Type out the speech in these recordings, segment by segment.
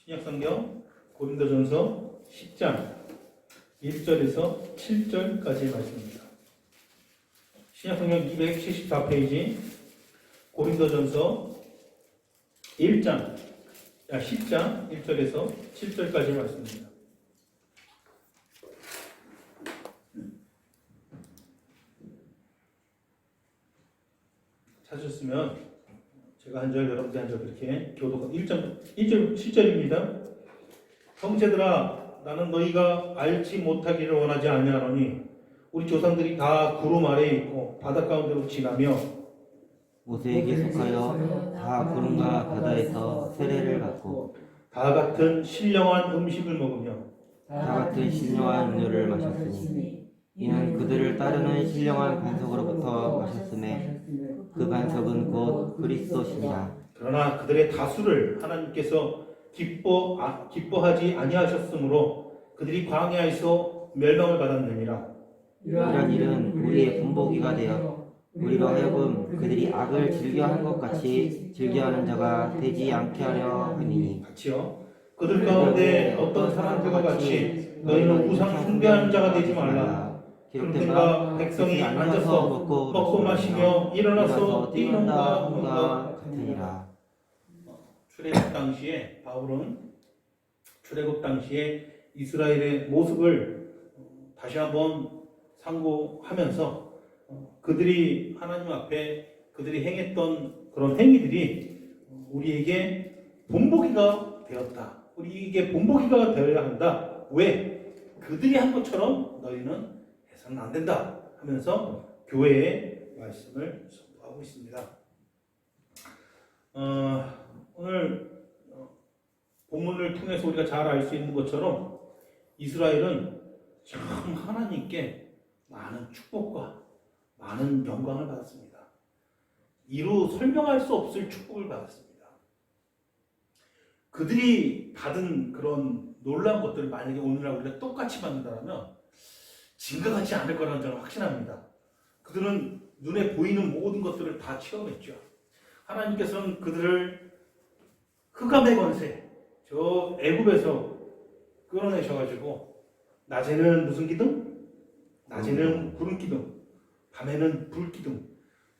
신약성경 고린도전서 10장 1절에서 7절까지의 말씀입니다. 신약성경 274페이지 고린도전서 10장 1절에서 7절까지의 말씀입니다. 찾으셨으면 제가 한 절, 여러분들 한 절 그렇게 교도가 1절 7절입니다. 형제들아, 나는 너희가 알지 못하기를 원하지 아니하노니 우리 조상들이 다 구름 아래에 있고 바다 가운데로 지나며 모세에게 속하여 다 구름과 바다에서 세례를 받고 다 같은 신령한 음식을 먹으며 다 같은 신령한 음료를 마셨으니 이는 그들을 따르는 신령한 반석으로부터 마셨음에 그 반석은 곧 그리스도시니라. 그러나 그들의 다수를 하나님께서 기뻐하지 아니하셨으므로 그들이 광야에서 멸망을 받았느니라. 이러한 일은 우리의 분보기가 되어 우리로 하여금 그들이 악을 즐겨한 것 같이 즐겨하는 자가 되지 않게 하려 함이니. 같이요. 그들 가운데 어떤 사람들과 같이 너희는 우상 숭배하는 자가 되지 말라. 그런데 백성이 앉아서 먹고 마시며 일어나서 뛰는가 노는가 같으니라. 출애굽 당시에 바울은 출애굽 당시에 이스라엘의 모습을 다시 한번 상고하면서 그들이 하나님 앞에 그들이 행했던 그런 행위들이 우리에게 본보기가 되었다. 우리에게 본보기가 되어야 한다. 왜? 그들이 한 것처럼 너희는 해서는 안 된다 하면서 교회의 말씀을 선포하고 있습니다. 오늘 본문을 통해서 우리가 잘 알 수 있는 것처럼 이스라엘은 참 하나님께 많은 축복과 많은 영광을 받았습니다. 이루 설명할 수 없을 축복을 받았습니다. 그들이 받은 그런 놀라운 것들을 만약에 오늘날 우리가 똑같이 받는다면 증가하지 않을 거라는 저는 확신합니다. 그들은 눈에 보이는 모든 것들을 다 체험했죠. 하나님께서는 그들을 흑암의 권세, 저 애굽에서 끌어내셔가지고 낮에는 무슨 기둥? 낮에는 구름 기둥, 밤에는 불 기둥.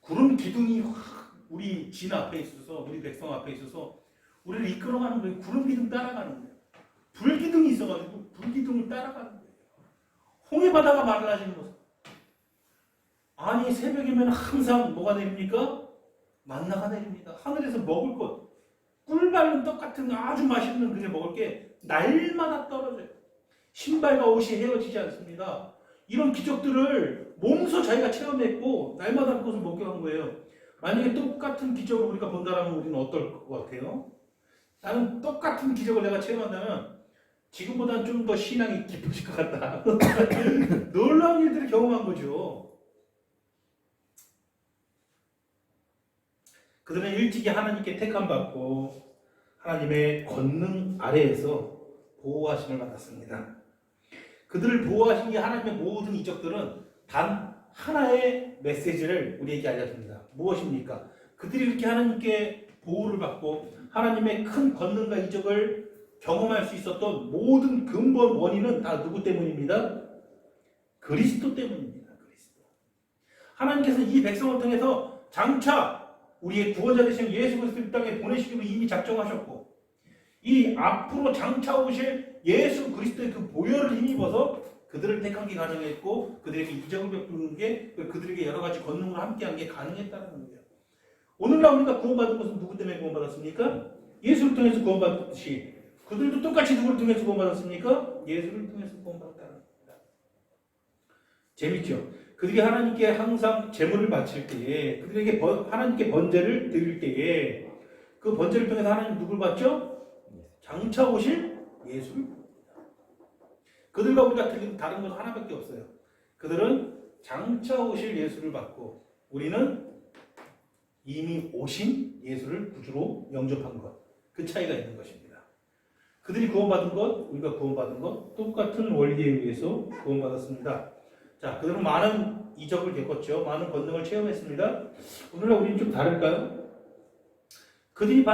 구름 기둥이 확 우리 진 앞에 있어서, 우리 백성 앞에 있어서 우리를 이끌어가는 거예요. 구름 기둥 따라가는 거예요. 불 기둥이 있어가지고 불 기둥을 따라가는 거예요. 홍해 바다가 말라지는 것은 아니 새벽이면 항상 뭐가 내립니까? 만나가 내립니다. 하늘에서 먹을 것, 꿀 밟은 떡 같은 아주 맛있는 그게 먹을 게 날마다 떨어져요. 신발과 옷이 헤어지지 않습니다. 이런 기적들을 몸소 자기가 체험했고 날마다 그것을 목격한 거예요. 만약에 똑같은 기적을 우리가 본다면 우리는 어떨 것 같아요? 나는 똑같은 기적을 내가 체험한다면 지금보다는 좀 더 신앙이 깊어질 것 같다. 놀라운 일들을 경험한 거죠. 그들은 일찍이 하나님께 택함받고 하나님의 권능 아래에서 보호하심을 받았습니다. 그들을 보호하신 이 하나님의 모든 이적들은 단 하나의 메시지를 우리에게 알려줍니다. 무엇입니까? 그들이 이렇게 하나님께 보호를 받고 하나님의 큰 권능과 이적을 경험할 수 있었던 모든 근본 원인은 다 누구 때문입니다? 그리스도 때문입니다. 그리스도. 하나님께서 이 백성을 통해서 장차 우리의 구원자 되신 예수 그리스도를 땅에 보내시기로 이미 작정하셨고 이 앞으로 장차 오실 예수 그리스도의 그 보혈을 힘입어서 그들을 택한 게 가능했고 그들에게 이적을 베푸는 게 그들에게 여러 가지 권능을 함께한 게 가능했다는 거예요. 오늘날 우리가 구원받은 것은 누구 때문에 구원받았습니까? 예수를 통해서 구원받았듯이 그들도 똑같이 누구를 통해서 구원받았습니까? 예수를 통해서 구원받았다는 겁니다. 재밌죠? 그들이 하나님께 항상 제물을 바칠 때에 그들에게 하나님께 번제를 드릴 때에 그 번제를 통해서 하나님 누굴 받죠? 장차 오실 예수를 받습니다. 그들과 우리가 틀린 다른 것은 하나밖에 없어요. 그들은 장차 오실 예수를 받고 우리는 이미 오신 예수를 구주로 영접한 것. 그 차이가 있는 것입니다. 그들이 구원받은 것, 우리가 구원받은 것 똑같은 원리에 의해서 구원받았습니다. 자, 그들은 많은 이적을 겪었죠. 많은 권능을 체험했습니다. 오늘날 우리는 좀 다를까요? 그들이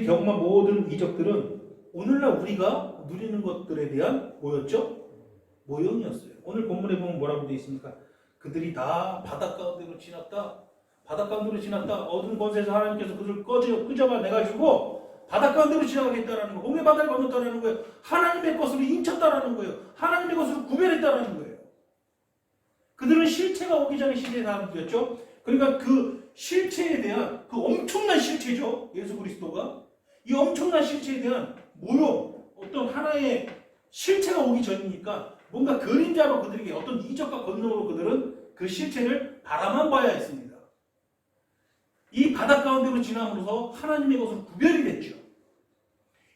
경험한 모든 이적들은 오늘날 우리가 누리는 것들에 대한 뭐였죠? 모형이었어요. 오늘 본문에 보면 뭐라고 되어 있습니까? 그들이 다 바닷 가운데로 지났다. 바닷 가운데로 지났다. 어두운 권세에서 하나님께서 그들을 끄집어내가지고 바닷 가운데로 지나가겠다라는 거. 홍해 바다를 건넜다라는 거예요. 하나님의 것으로 인쳤다라는 거예요. 하나님의 것으로 구별했다라는 거예요. 그들은 실체가 오기 전에 시대의 사람들이었죠. 그러니까 그 실체에 대한 그 엄청난 실체죠. 예수 그리스도가. 이 엄청난 실체에 대한 모형, 어떤 하나의 실체가 오기 전이니까 뭔가 그림자로 그들에게 어떤 이적과 권능으로 그들은 그 실체를 바라만 봐야 했습니다. 이 바닷 가운데로 지남으로써 하나님의 것으로 구별이 됐죠.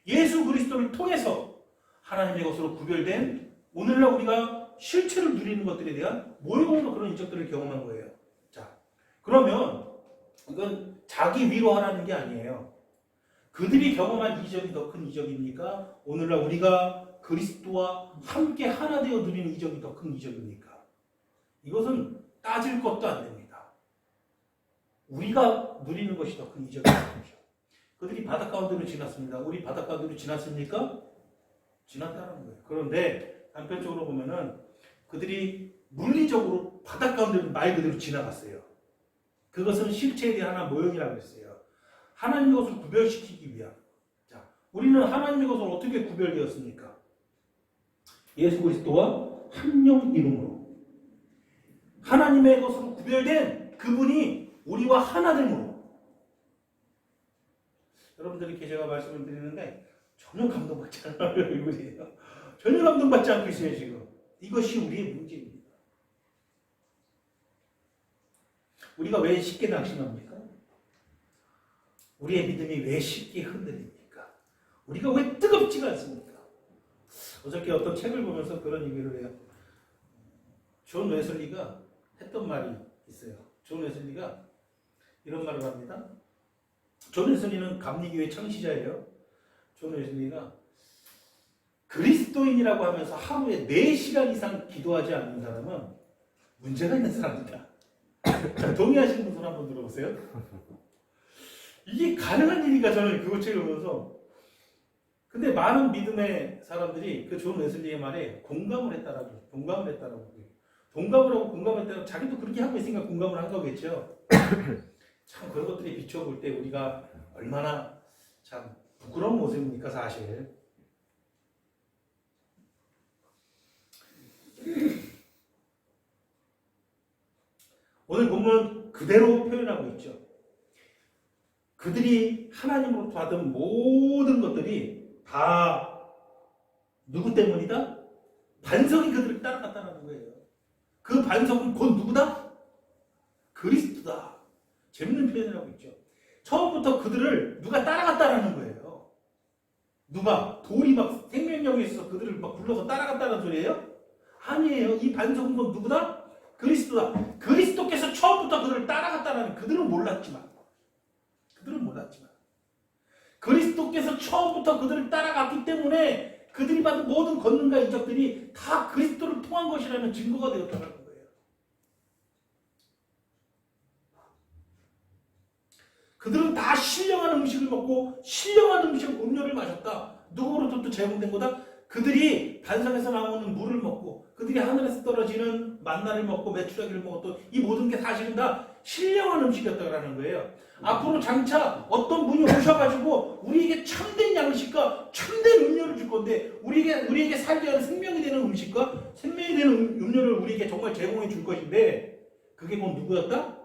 예수 그리스도를 통해서 하나님의 것으로 구별된 오늘날 우리가 실체를 누리는 것들에 대한 모형으로 그런 이적들을 경험한 거예요. 자, 그러면 이건 자기 위로하라는 게 아니에요. 그들이 경험한 이적이 더 큰 이적입니까? 오늘날 우리가 그리스도와 함께 하나 되어 누리는 이적이 더 큰 이적입니까? 이것은 따질 것도 안 됩니다. 우리가 누리는 것이 더 큰 이적입니다. 그들이 바닷 가운데로 지났습니다. 우리 바닷 가운데로 지났습니까? 지났다는 거예요. 그런데 한편적으로 보면은 그들이 물리적으로 바닷 가운데로 말 그대로 지나갔어요. 그것은 실체에 대한 하나 모형이라고 했어요. 하나님의 것을 구별시키기 위한. 자, 우리는 하나님의 것을 어떻게 구별되었습니까? 예수 그리스도와 한 영 이름으로. 하나님의 것으로 구별된 그분이 우리와 하나됨으로. 여러분들께 제가 말씀을 드리는데 전혀 감동받지 않아요. 얼굴이에요. 전혀 감동받지 않고 있어요. 지금. 이것이 우리의 문제입니다. 우리가 왜 쉽게 낙심합니까? 우리의 믿음이 왜 쉽게 흔들립니까? 우리가 왜 뜨겁지가 않습니까? 어저께 어떤 책을 보면서 그런 얘기를 해요. 존 웨슬리가 했던 말이 있어요. 존 웨슬리가 이런 말을 합니다. 존 웨슬리는 감리교회 창시자예요. 존 웨슬리가 그리스도인이라고 하면서 하루에 4시간 이상 기도하지 않는 사람은 문제가 있는 사람이다. 동의하시는 분들 한번 들어보세요. 이게 가능한 일인가 저는 그거 책을 보면서. 근데 많은 믿음의 사람들이 그 존 웨슬리의 말에 공감을 했다라고. 동감을 하고 공감했다고 자기도 그렇게 하고 있으니까 공감을 한 거겠죠. 참 그런 것들이 비춰볼 때 우리가 얼마나 참 부끄러운 모습입니까 사실. 오늘 본문 그대로 표현하고 있죠. 그들이 하나님으로부터 받은 모든 것들이 다 누구 때문이다? 반석이 그들을 따라갔다는 거예요. 그 반석은 곧 누구다? 그리스도다. 재밌는 표현을 하고 있죠. 처음부터 그들을 누가 따라갔다라는 거예요. 누가? 돌이 막 생명력에 있어서 그들을 막 불러서 따라갔다는 소리예요? 아니에요. 이 반석은 곧 누구다? 그리스도다. 그리스도께서 처음부터 그들을 따라갔다는 그들은 몰랐지만 그리스도께서 처음부터 그들을 따라갔기 때문에 그들이 받은 모든 권능과 이적들이 다 그리스도를 통한 것이라는 증거가 되었다는 거예요. 그들은 다 신령한 음식을 먹고 신령한 음료를 마셨다. 누구로부터 제공된 거다? 그들이 반석에서 나오는 물을 먹고 그들이 하늘에서 떨어지는 만나를 먹고 메추라기를 먹었던 이 모든 게 사실은 다 신령한 음식이었다는 거예요. 앞으로 장차 어떤 분이 오셔가지고 우리에게 참된 양식과 참된 음료를 줄 건데 우리에게 살게 하는 생명이 되는 음식과 생명이 되는 음료를 우리에게 정말 제공해 줄 것인데 그게 곧 누구였다?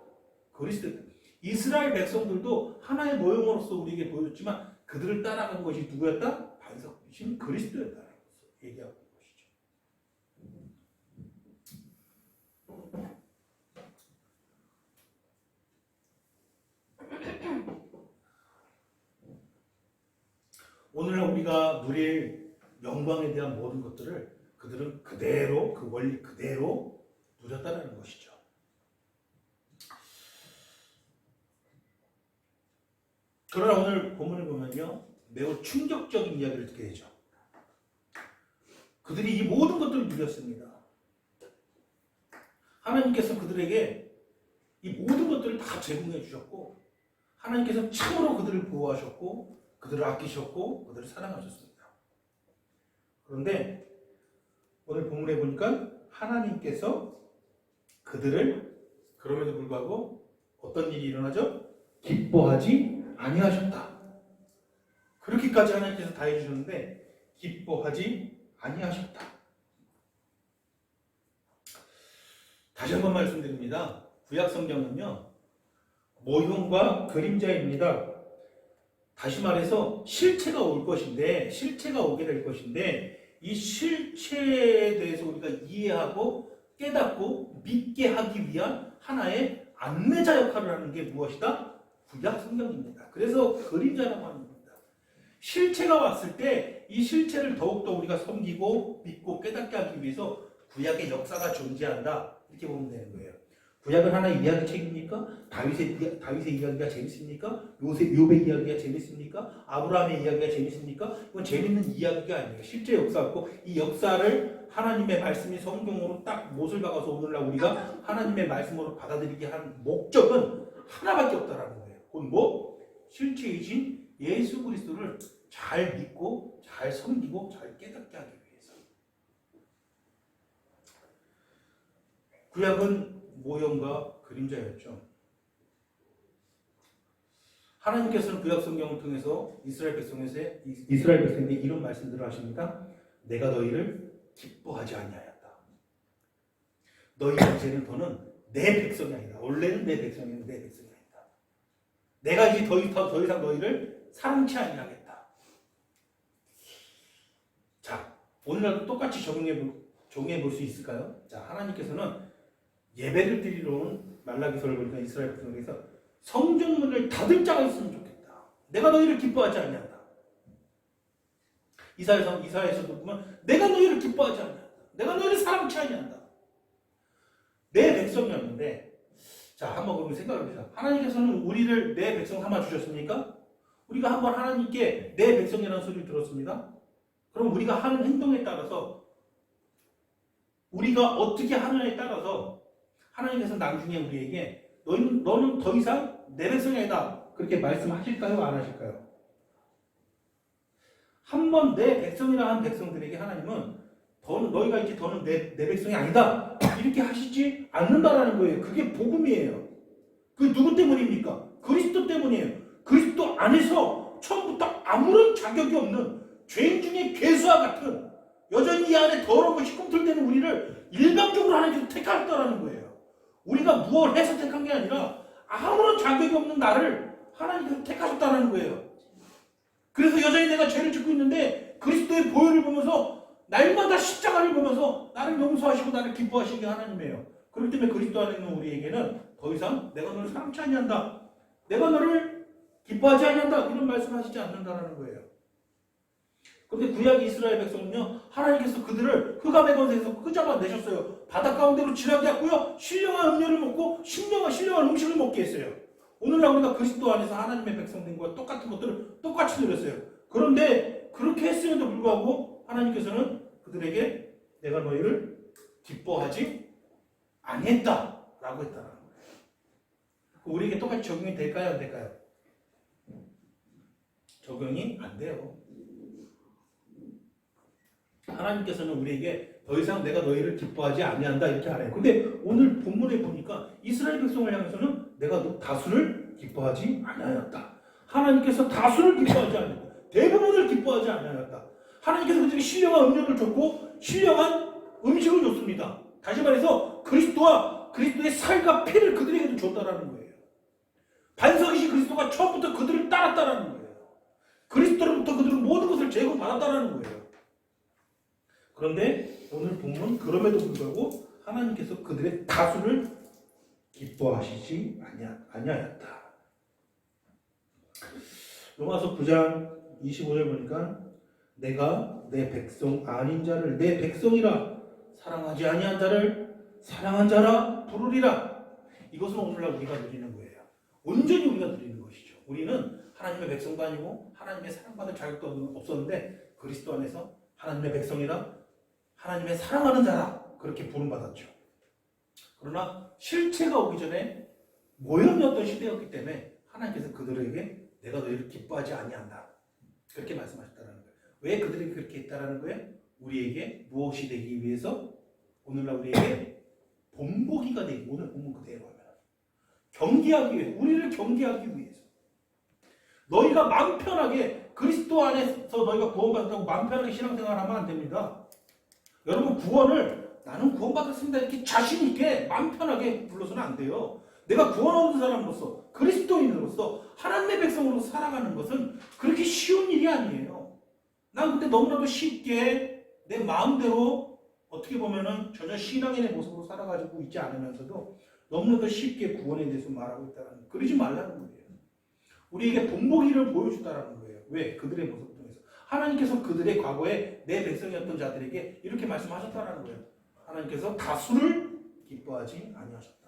그리스도. 이스라엘 백성들도 하나의 모형으로서 우리에게 보여줬지만 그들을 따라간 것이 누구였다? 반석이신 그리스도였다는 것을 얘기하고 있는 것이죠. 오늘날 우리가 누릴 영광에 대한 모든 것들을 그들은 그대로 그 원리 그대로 누렸다는 것이죠. 그러나 오늘 본문을 보면요 매우 충격적인 이야기를 듣게 되죠. 그들이 이 모든 것들을 누렸습니다. 하나님께서 그들에게 이 모든 것들을 다 제공해 주셨고 하나님께서 참으로 그들을 보호하셨고 그들을 아끼셨고 그들을 사랑하셨습니다. 그런데 오늘 본문에 보니까 하나님께서 그들을 그럼에도 불구하고 어떤 일이 일어나죠? 기뻐하지 아니하셨다. 그렇게까지 하나님께서 다 해주셨는데 기뻐하지 아니하셨다. 다시 한번 말씀드립니다. 구약 성경은요 모형과 그림자입니다. 다시 말해서 실체가 올 것인데, 실체가 오게 될 것인데, 이 실체에 대해서 우리가 이해하고 깨닫고 믿게 하기 위한 하나의 안내자 역할을 하는 게 무엇이다? 구약 성경입니다. 그래서 그림자라고 하는 겁니다. 실체가 왔을 때 이 실체를 더욱더 우리가 섬기고 믿고 깨닫게 하기 위해서 구약의 역사가 존재한다. 이렇게 보면 되는 거예요. 구약은 하나의 이야기책입니까? 다윗의 이야기가 재밌습니까? 욥의 이야기가 재밌습니까? 아브라함의 이야기가 재밌습니까? 이건 재밌는 이야기가 아니에요. 실제 역사였고 이 역사를 하나님의 말씀이 성경으로 딱 못을 박아서 오늘날 우리가 하나님의 말씀으로 받아들이게 한 목적은 하나밖에 없다라는 거예요. 그건 뭐? 실체이신 예수 그리스도를 잘 믿고 잘 섬기고 잘 깨닫게 하기 위해서. 구약은 모형과 그림자였죠. 하나님께서는 구약 성경을 통해서 이스라엘 백성에게 이런 말씀들을 하십니다. 내가 너희를 기뻐하지 아니하였다. 너희가 이제는 더는 내 백성이 아니다. 원래는 내 백성이었는데 내 백성이 아니다. 내가 이제 더 이상 너희를 사랑치 아니하겠다. 자, 오늘날도 똑같이 적용해 볼 수 있을까요? 자, 하나님께서는 예배를 드리러 온 말라기서를 보니까 이스라엘 백성에게서 성전문을 닫을 자가 있으면 좋겠다. 내가 너희를 기뻐하지 아니한다. 이사야에서도 보면 내가 너희를 기뻐하지 아니한다. 내가 너희를 사랑치 아니한다. 내 백성이었는데, 자, 한번 그러면 생각해봅시다. 하나님께서는 우리를 내 백성 삼아 주셨습니까? 우리가 한번 하나님께 내 백성이라는 소리를 들었습니다. 그럼 우리가 하는 행동에 따라서 우리가 어떻게 하느냐에 따라서 하나님께서 나중에 우리에게 너는 더 이상 내 백성이 아니다. 그렇게 말씀하실까요? 안 하실까요? 한번 내 백성이라 한 백성들에게 하나님은 너희가 이제 더는 내 백성이 아니다. 이렇게 하시지 않는다라는 거예요. 그게 복음이에요. 그게 누구 때문입니까? 그리스도 때문이에요. 그리스도 안에서 처음부터 아무런 자격이 없는 죄인 중에 괴수와 같은 여전히 이 안에 더러운 것이 꿈틀대는 우리를 일방적으로 하나님께서 택하셨다라는 거예요. 우리가 무엇을 해서 택한 게 아니라 아무런 자격이 없는 나를 하나님께서 택하셨다는 거예요. 그래서 여전히 내가 죄를 짓고 있는데 그리스도의 보혈을 보면서 날마다 십자가를 보면서 나를 용서하시고 나를 기뻐하시는 게 하나님이에요. 그렇기 때문에 그리스도 안에 있는 우리에게는 더 이상 내가 너를 사랑치 아니한다. 내가 너를 기뻐하지 아니한다. 이런 말씀하시지 않는다는 거예요. 그런데 구약 이스라엘 백성은요, 하나님께서 그들을 흑암의 권세에서 끄잡아내셨어요. 바다 가운데로 지나게 했고요, 신령한 음료를 먹고 신령한 음식을 먹게 했어요. 오늘날 우리가 그리스도 안에서 하나님의 백성된 것과 똑같은 것들을 똑같이 누렸어요. 그런데 그렇게 했음에도 불구하고 하나님께서는 그들에게 내가 너희를 기뻐하지 아니했다라고 했다는 거예요. 우리에게 똑같이 적용이 될까요? 안 될까요? 적용이 안 돼요. 하나님께서는 우리에게 더 이상 내가 너희를 기뻐하지 아니한다 이렇게 안 해요. 근데 오늘 본문에 보니까 이스라엘 백성을 향해서는 내가 다수를 기뻐하지 아니하였다. 하나님께서 다수를 기뻐하지 아니하였다. 대부분을 기뻐하지 아니하였다. 하나님께서 그들에게 신령한 음료를 줬고 신령한 음식을 줬습니다. 다시 말해서 그리스도와 그리스도의 살과 피를 그들에게도 줬다라는 거예요. 반석이신 그리스도가 처음부터 그들을 따랐다라는 거예요. 그리스도로부터 그들은 모든 것을 제공받았다라는 거예요. 그런데 오늘 본문 그럼에도 불구하고 하나님께서 그들의 다수를 기뻐하시지 아니하였다. 로마서 9장 25절 보니까 내가 내 백성 아닌 자를 내 백성이라 사랑하지 아니한 자를 사랑한 자라 부르리라. 이것은 오늘날 우리가 누리는 거예요. 온전히 우리가 누리는 것이죠. 우리는 하나님의 백성도 아니고 하나님의 사랑받을 자격도 없었는데 그리스도 안에서 하나님의 백성이라 하나님의 사랑하는 자라 그렇게 부름받았죠. 그러나 실체가 오기 전에 모형이었던 시대였기 때문에 하나님께서 그들에게 내가 너희를 기뻐하지 아니한다 그렇게 말씀하셨다는 거예요. 왜 그들이 그렇게 했다라는 거예요? 우리에게 무엇이 되기 위해서? 오늘날 우리에게 본보기가 되기, 오늘 본문 그대로 하면 경계하기 위해서, 우리를 경계하기 위해서. 너희가 마음 편하게 그리스도 안에서 너희가 구원받았다고 마음 편하게 신앙생활하면 안 됩니다. 여러분, 구원을 나는 구원받았습니다 이렇게 자신 있게 마음 편하게 불러서는 안 돼요. 내가 구원 얻은 사람으로서, 그리스도인으로서, 하나님의 백성으로 살아가는 것은 그렇게 쉬운 일이 아니에요. 난 근데 너무나도 쉽게 내 마음대로 어떻게 보면은 전혀 신앙인의 모습으로 살아가지고 있지 않으면서도 너무나도 쉽게 구원에 대해서 말하고 있다는 거예요. 그러지 말라는 거예요. 우리에게 본보기를 보여주다라는 거예요. 왜? 그들의 모습을 통해서. 하나님께서 그들의 과거에 내 백성이었던 자들에게 이렇게 말씀하셨다라는 거예요. 하나님께서 다수를 기뻐하지 아니하셨다.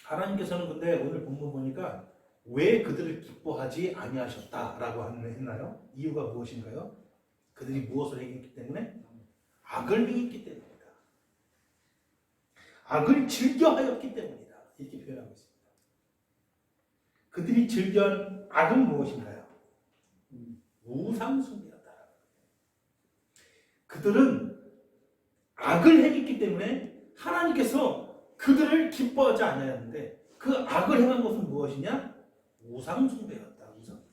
하나님께서는 근데 오늘 본문 보니까 왜 그들을 기뻐하지 아니하셨다라고 했나요? 이유가 무엇인가요? 그들이 무엇을 행했기 때문에? 악을 행했기 때문이다. 악을 즐겨하였기 때문이다. 이렇게 표현하고 있습니다. 그들이 즐겨한 악은 무엇인가요? 우상숭배였다. 그들은 악을 행했기 때문에 하나님께서 그들을 기뻐하지 않았는데 그 악을 행한 것은 무엇이냐? 우상숭배였다. 우상숭배였다.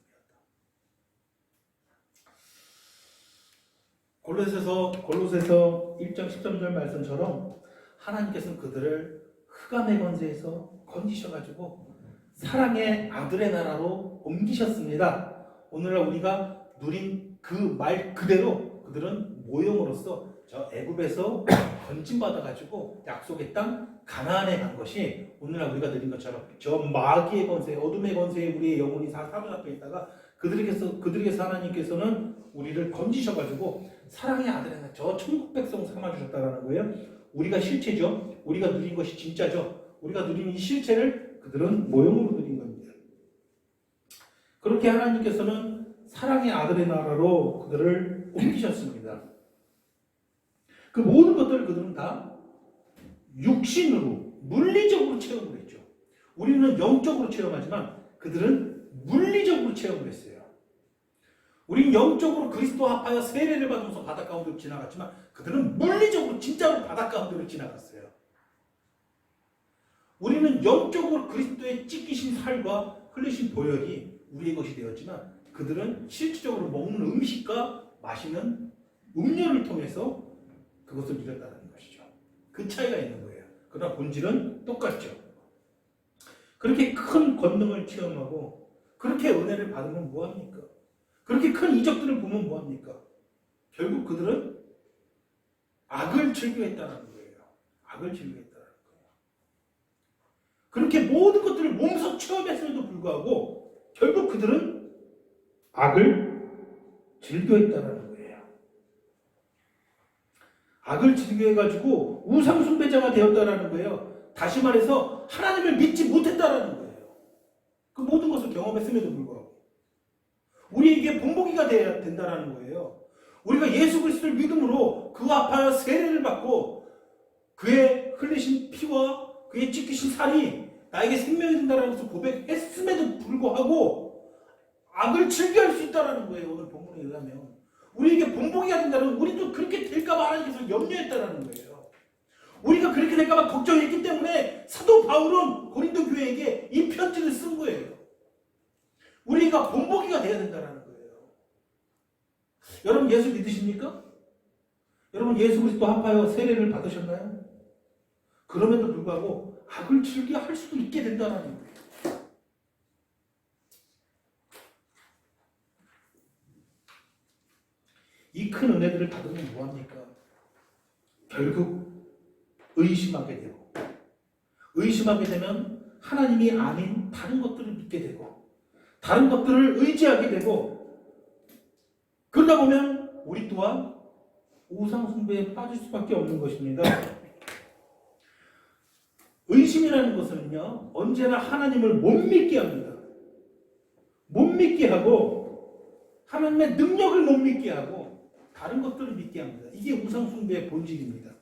골로새서 1장 13절 말씀처럼 하나님께서는 그들을 흑암의 권세에서 건지셔가지고 사랑의 아들의 나라로 옮기셨습니다. 오늘날 우리가 누린 그 말 그대로 그들은 모형으로서 저 애굽에서 건진받아가지고 약속의 땅 가나안에 간 것이 오늘날 우리가 누린 것처럼 저 마귀의 권세, 어둠의 권세에 우리의 영혼이 사로잡혀 있다가 그들에게서 하나님께서는 우리를 건지셔가지고 사랑의 아들의 저 천국 백성 삼아주셨다는 거예요. 우리가 실체죠. 우리가 누린 것이 진짜죠. 우리가 누린 이 실체를 그들은 모형으로 누린 겁니다. 그렇게 하나님께서는 사랑의 아들의 나라로 그들을 옮기셨습니다. 그 모든 것들을 그들은 다 육신으로, 물리적으로 체험을 했죠. 우리는 영적으로 체험하지만 그들은 물리적으로 체험을 했어요. 우리는 영적으로 그리스도 합하여 세례를 받으면서 바다 가운데로 지나갔지만 그들은 물리적으로 진짜로 바다 가운데로 지나갔어요. 우리는 영적으로 그리스도의 찢기신 살과 흘리신 보혈이 우리의 것이 되었지만 그들은 실질적으로 먹는 음식과 마시는 음료를 통해서 그것을 이뤘다는 것이죠. 그 차이가 있는 거예요. 그러나 본질은 똑같죠. 그렇게 큰 권능을 체험하고 그렇게 은혜를 받으면 뭐합니까? 그렇게 큰 이적들을 보면 뭐합니까? 결국 그들은 악을 즐겨했다는 거예요. 악을 즐겨했다는 거예요. 그렇게 모든 것들을 몸소 체험했음에도 불구하고 결국 그들은 악을 즐겨했다는 거예요. 악을 즐겨해가지고 우상숭배자가 되었다는 거예요. 다시 말해서 하나님을 믿지 못했다는 거예요. 그 모든 것을 경험했음에도 불구하고 우리에게 본보기가 돼야 된다는 거예요. 우리가 예수 그리스도를 믿음으로 그 앞하여 세례를 받고 그의 흘리신 피와 그의 찢기신 살이 나에게 생명이 된다는 것을 고백했음에도 불구하고 악을 즐겨할 수 있다는 거예요. 오늘 본문에 의하면 우리에게 본보기가 된다면 우리도 그렇게 될까봐 하나님께서 염려했다는 거예요. 우리가 그렇게 될까봐 걱정했기 때문에 사도 바울은 고린도 교회에게 이 편지를 쓴 거예요. 우리가 본보기가 돼야 된다는 거예요. 여러분 예수 믿으십니까? 여러분 예수 그리스도 합하여 세례를 받으셨나요? 그럼에도 불구하고 악을 즐겨 할 수도 있게 된다는 거예요. 이 큰 은혜들을 받으면 뭐합니까? 결국 의심하게 되고 의심하게 되면 하나님이 아닌 다른 것들을 믿게 되고 다른 것들을 의지하게 되고 그러다 보면 우리 또한 우상숭배에 빠질 수밖에 없는 것입니다. 의심이라는 것은요 언제나 하나님을 못 믿게 합니다. 못 믿게 하고 하나님의 능력을 못 믿게 하고 다른 것들을 믿게 합니다. 이게 우상숭배의 본질입니다.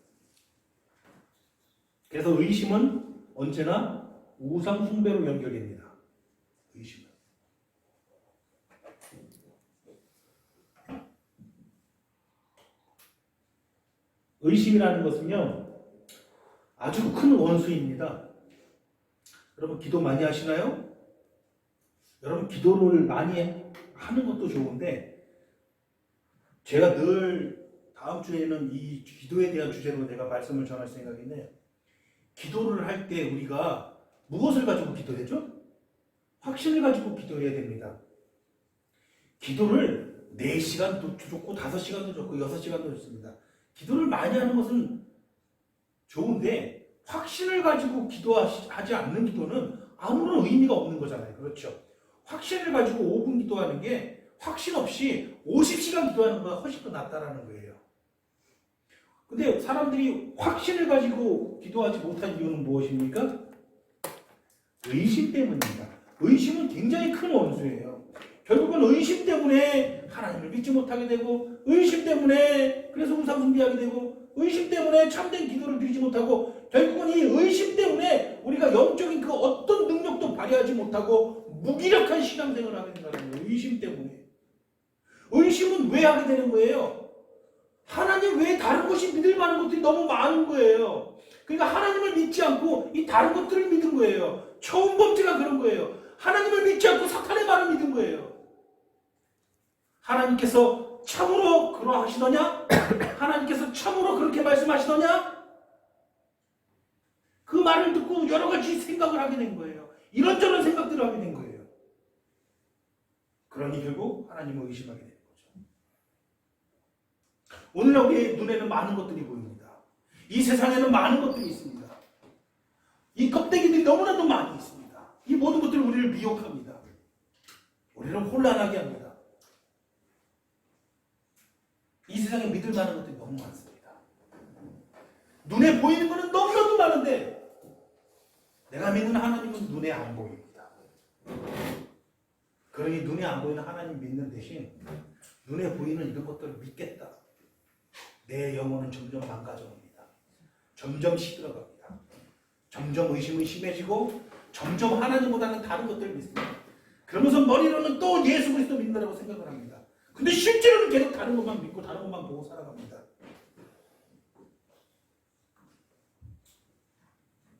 그래서 의심은 언제나 우상 숭배로 연결됩니다. 의심은. 의심이라는 것은요, 아주 큰 원수입니다. 여러분 기도 많이 하시나요? 여러분 기도를 많이 하는 것도 좋은데, 제가 늘 다음 주에는 이 기도에 대한 주제로 내가 말씀을 전할 생각인데, 기도를 할 때 우리가 무엇을 가지고 기도하죠? 확신을 가지고 기도해야 됩니다. 기도를 4시간도 좋고 5시간도 좋고 6시간도 좋습니다. 기도를 많이 하는 것은 좋은데 확신을 가지고 기도하지 않는 기도는 아무런 의미가 없는 거잖아요. 그렇죠? 확신을 가지고 5분 기도하는 게 확신 없이 50시간 기도하는 것보다 훨씬 더 낫다라는 거예요. 근데 사람들이 확신을 가지고 기도하지 못한 이유는 무엇입니까? 의심 때문입니다. 의심은 굉장히 큰 원수예요. 결국은 의심 때문에 하나님을 믿지 못하게 되고, 의심 때문에 그래서 우상숭배하게 되고, 의심 때문에 참된 기도를 드리지 못하고, 결국은 이 의심 때문에 우리가 영적인 그 어떤 능력도 발휘하지 못하고 무기력한 신앙생활을 하게 된다는 거예요. 의심 때문에. 의심은 왜 하게 되는 거예요? 하나님 외에 다른 것이 믿을 만한 것들이 너무 많은 거예요. 그러니까 하나님을 믿지 않고 이 다른 것들을 믿은 거예요. 처음 범죄가 그런 거예요. 하나님을 믿지 않고 사탄의 말을 믿은 거예요. 하나님께서 참으로 그러하시더냐? 하나님께서 참으로 그렇게 말씀하시더냐? 그 말을 듣고 여러 가지 생각을 하게 된 거예요. 이런저런 생각들을 하게 된 거예요. 그러니 결국 하나님을 의심하게 되는 거죠. 오늘날 우리의 눈에는 많은 것들이 보입니다. 이 세상에는 많은 것들이 있습니다. 이 껍데기들이 너무나도 많이 있습니다. 이 모든 것들이 우리를 미혹합니다. 우리를 혼란하게 합니다. 이 세상에 믿을 만한 것들이 너무 많습니다. 눈에 보이는 것은 너무나도 많은데 내가 믿는 하나님은 눈에 안 보입니다. 그러니 눈에 안 보이는 하나님 믿는 대신 눈에 보이는 이런 것들을 믿겠다. 내 영혼은 점점 망가져갑니다. 점점 시들어갑니다. 점점 의심은 심해지고 점점 하나님보다는 다른 것들을 믿습니다. 그러면서 머리로는 또 예수 그리스도 믿는다고 생각을 합니다. 근데 실제로는 계속 다른 것만 믿고 다른 것만 보고 살아갑니다.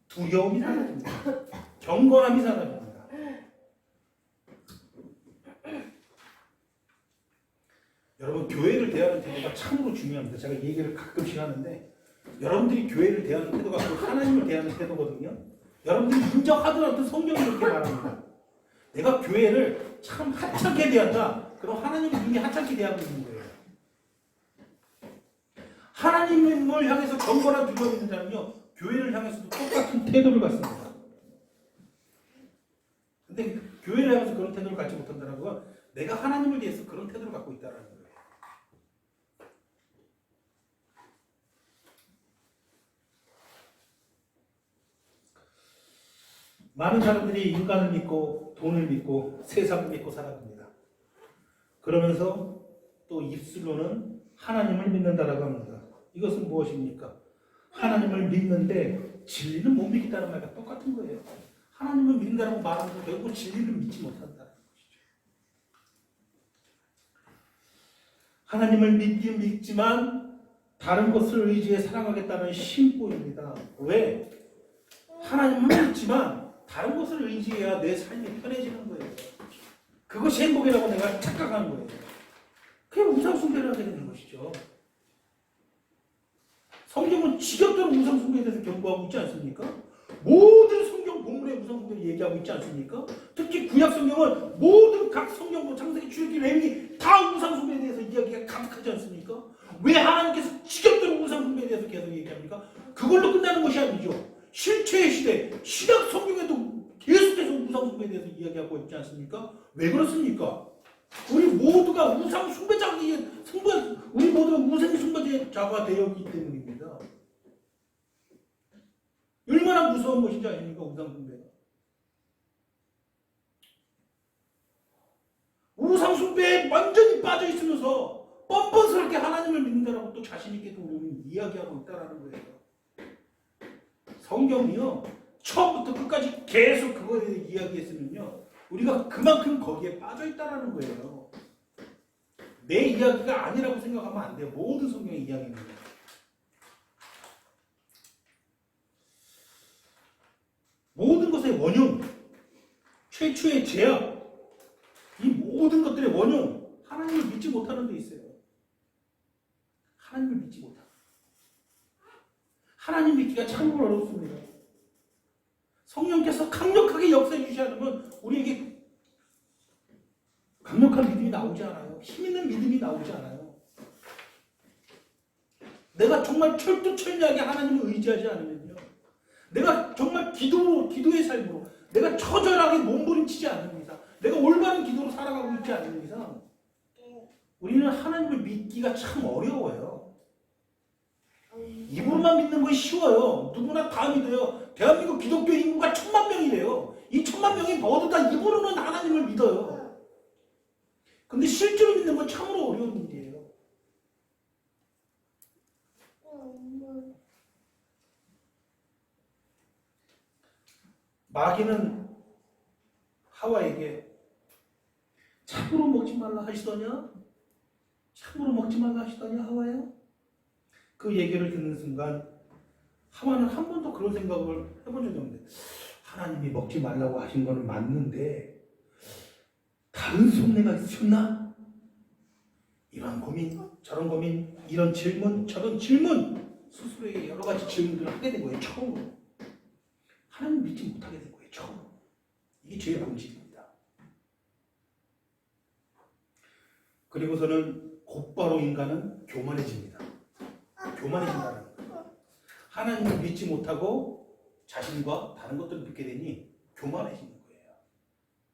두려움이 사라집니다. 경건함이 사라집니다. 여러분 교회를 대하는 태도가 참으로 중요합니다. 제가 이 얘기를 가끔씩 하는데 여러분들이 교회를 대하는 태도가 그 하나님을 대하는 태도거든요. 여러분들이 인정하더라도 성경이 이렇게 말합니다. 내가 교회를 참 하찮게 대한다. 그럼 하나님이 이미 하찮게 대하고 있는 거예요. 하나님을 향해서 경건한 두려움이 있는 사람은요. 교회를 향해서도 똑같은 태도를 갖습니다. 근데 교회를 향해서 그런 태도를 갖지 못한다는 건 내가 하나님을 위해서 그런 태도를 갖고 있다는 거예요. 많은 사람들이 인간을 믿고 돈을 믿고 세상을 믿고 살아갑니다. 그러면서 또 입술로는 하나님을 믿는다라고 합니다. 이것은 무엇입니까? 하나님을 믿는데 진리는 못 믿겠다는 말과 똑같은 거예요. 하나님을 믿는다고 말하면서 결국 진리를 믿지 못한다는 것이죠. 하나님을 믿긴 믿지만 다른 것을 의지해 살아가겠다는 신보입니다. 왜? 하나님을 믿지만 다른 것을 의지해야 내 삶이 편해지는 거예요. 그것이 행복이라고 내가 착각하는 거예요. 그게 우상숭배를 하게 되는 것이죠. 성경은 지겹도록 우상숭배에 대해서 경고하고 있지 않습니까? 모든 성경 본문에 우상숭배를 얘기하고 있지 않습니까? 특히 구약 성경은 모든 각 성경도 창세기, 출애굽기, 레위기 다 우상숭배에 대해서 이야기가 가득하지 않습니까? 왜 하나님께서 지겹도록 우상숭배에 대해서 계속 얘기합니까? 그걸로 끝나는 것이 아니죠. 실체의 시대, 신약 성경에도 계속해서 우상숭배에 대해서 이야기하고 있지 않습니까? 왜 그렇습니까? 우리 모두가 우상숭배자가 우리 모두가 우상숭배자가 되어 있기 때문입니다. 얼마나 무서운 것인지 아닙니까? 우상숭배가. 우상숭배에 완전히 빠져 있으면서 뻔뻔스럽게 하나님을 믿는다라고 또 자신있게 우리는 이야기하고 있다는 거예요. 성경이요 처음부터 끝까지 계속 그거에 이야기했으면요 우리가 그만큼 거기에 빠져 있다라는 거예요. 내 이야기가 아니라고 생각하면 안 돼요. 모든 성경의 이야기입니다. 모든 것의 원흉, 최초의 죄악, 이 모든 것들의 원흉, 하나님을 믿지 못하는 데 있어요. 하나님을 믿지 못하는. 하나님 믿기가 참으로 어렵습니다. 성령께서 강력하게 역사해 주지 않으면 우리에게 강력한 믿음이 나오지 않아요. 힘 있는 믿음이 나오지 않아요. 내가 정말 철두철미하게 하나님을 의지하지 않으면요. 내가 정말 기도의 삶으로 내가 처절하게 몸부림치지 않는 이상 내가 올바른 기도로 살아가고 있지 않는 이상 우리는 하나님을 믿기가 참 어려워요. 입으로만 믿는 건 쉬워요. 누구나 다 믿어요. 대한민국 기독교 인구가 1000만 명이래요. 이 1000만 명이 모두 다 입으로는 하나님을 믿어요. 근데 실제로 믿는 건 참으로 어려운 일이에요. 마귀는 하와에게 참으로 먹지 말라 하시더냐? 참으로 먹지 말라 하시더냐 하와야? 그 얘기를 듣는 순간 하와는 한 번도 그런 생각을 해본 적이 없는데 하나님이 먹지 말라고 하신 거는 맞는데 다른 속내가 있었나? 이런 고민, 저런 고민, 이런 질문, 저런 질문 스스로에게 여러 가지 질문들을 하게 된 거예요. 처음으로. 하나님 믿지 못하게 된 거예요. 처음으로. 이게 죄의 본질입니다. 그리고서는 곧바로 인간은 교만해집니다. 교만해진다는 거예요. 하나님을 믿지 못하고 자신과 다른 것들을 믿게 되니 교만해지는 거예요.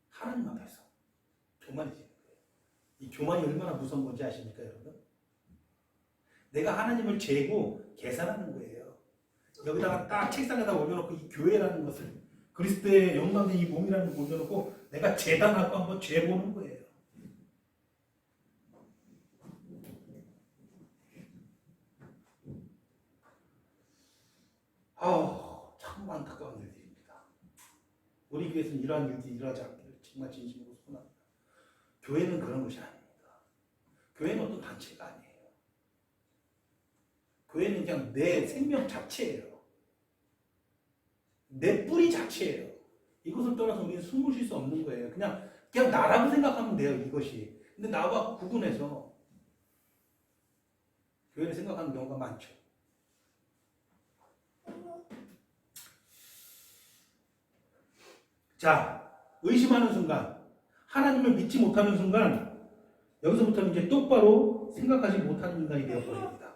하나님 앞에서 교만해지는 거예요. 이 교만이 얼마나 무서운 건지 아십니까, 여러분? 내가 하나님을 재고 계산하는 거예요. 여기다가 딱 책상에다 올려놓고 이 교회라는 것을 그리스도의 영광된 이 몸이라는 걸 올려놓고 내가 재단하고 한번 재보는 거예요. 참 안타까운 일들입니다. 우리 교회에서는 이러한 일들이 일어나지 않기를 정말 진심으로 소원합니다. 교회는 그런 것이 아닙니다. 교회는 어떤 단체가 아니에요. 교회는 그냥 내 생명 자체예요. 내 뿌리 자체예요. 이것을 떠나서 우리는 숨을 쉴 수 없는 거예요. 그냥 나라고 생각하면 돼요, 이것이. 근데 나와 구분해서 교회를 생각하는 경우가 많죠. 자, 의심하는 순간, 하나님을 믿지 못하는 순간, 여기서부터는 이제 똑바로 생각하지 못하는 인간이 되어버립니다.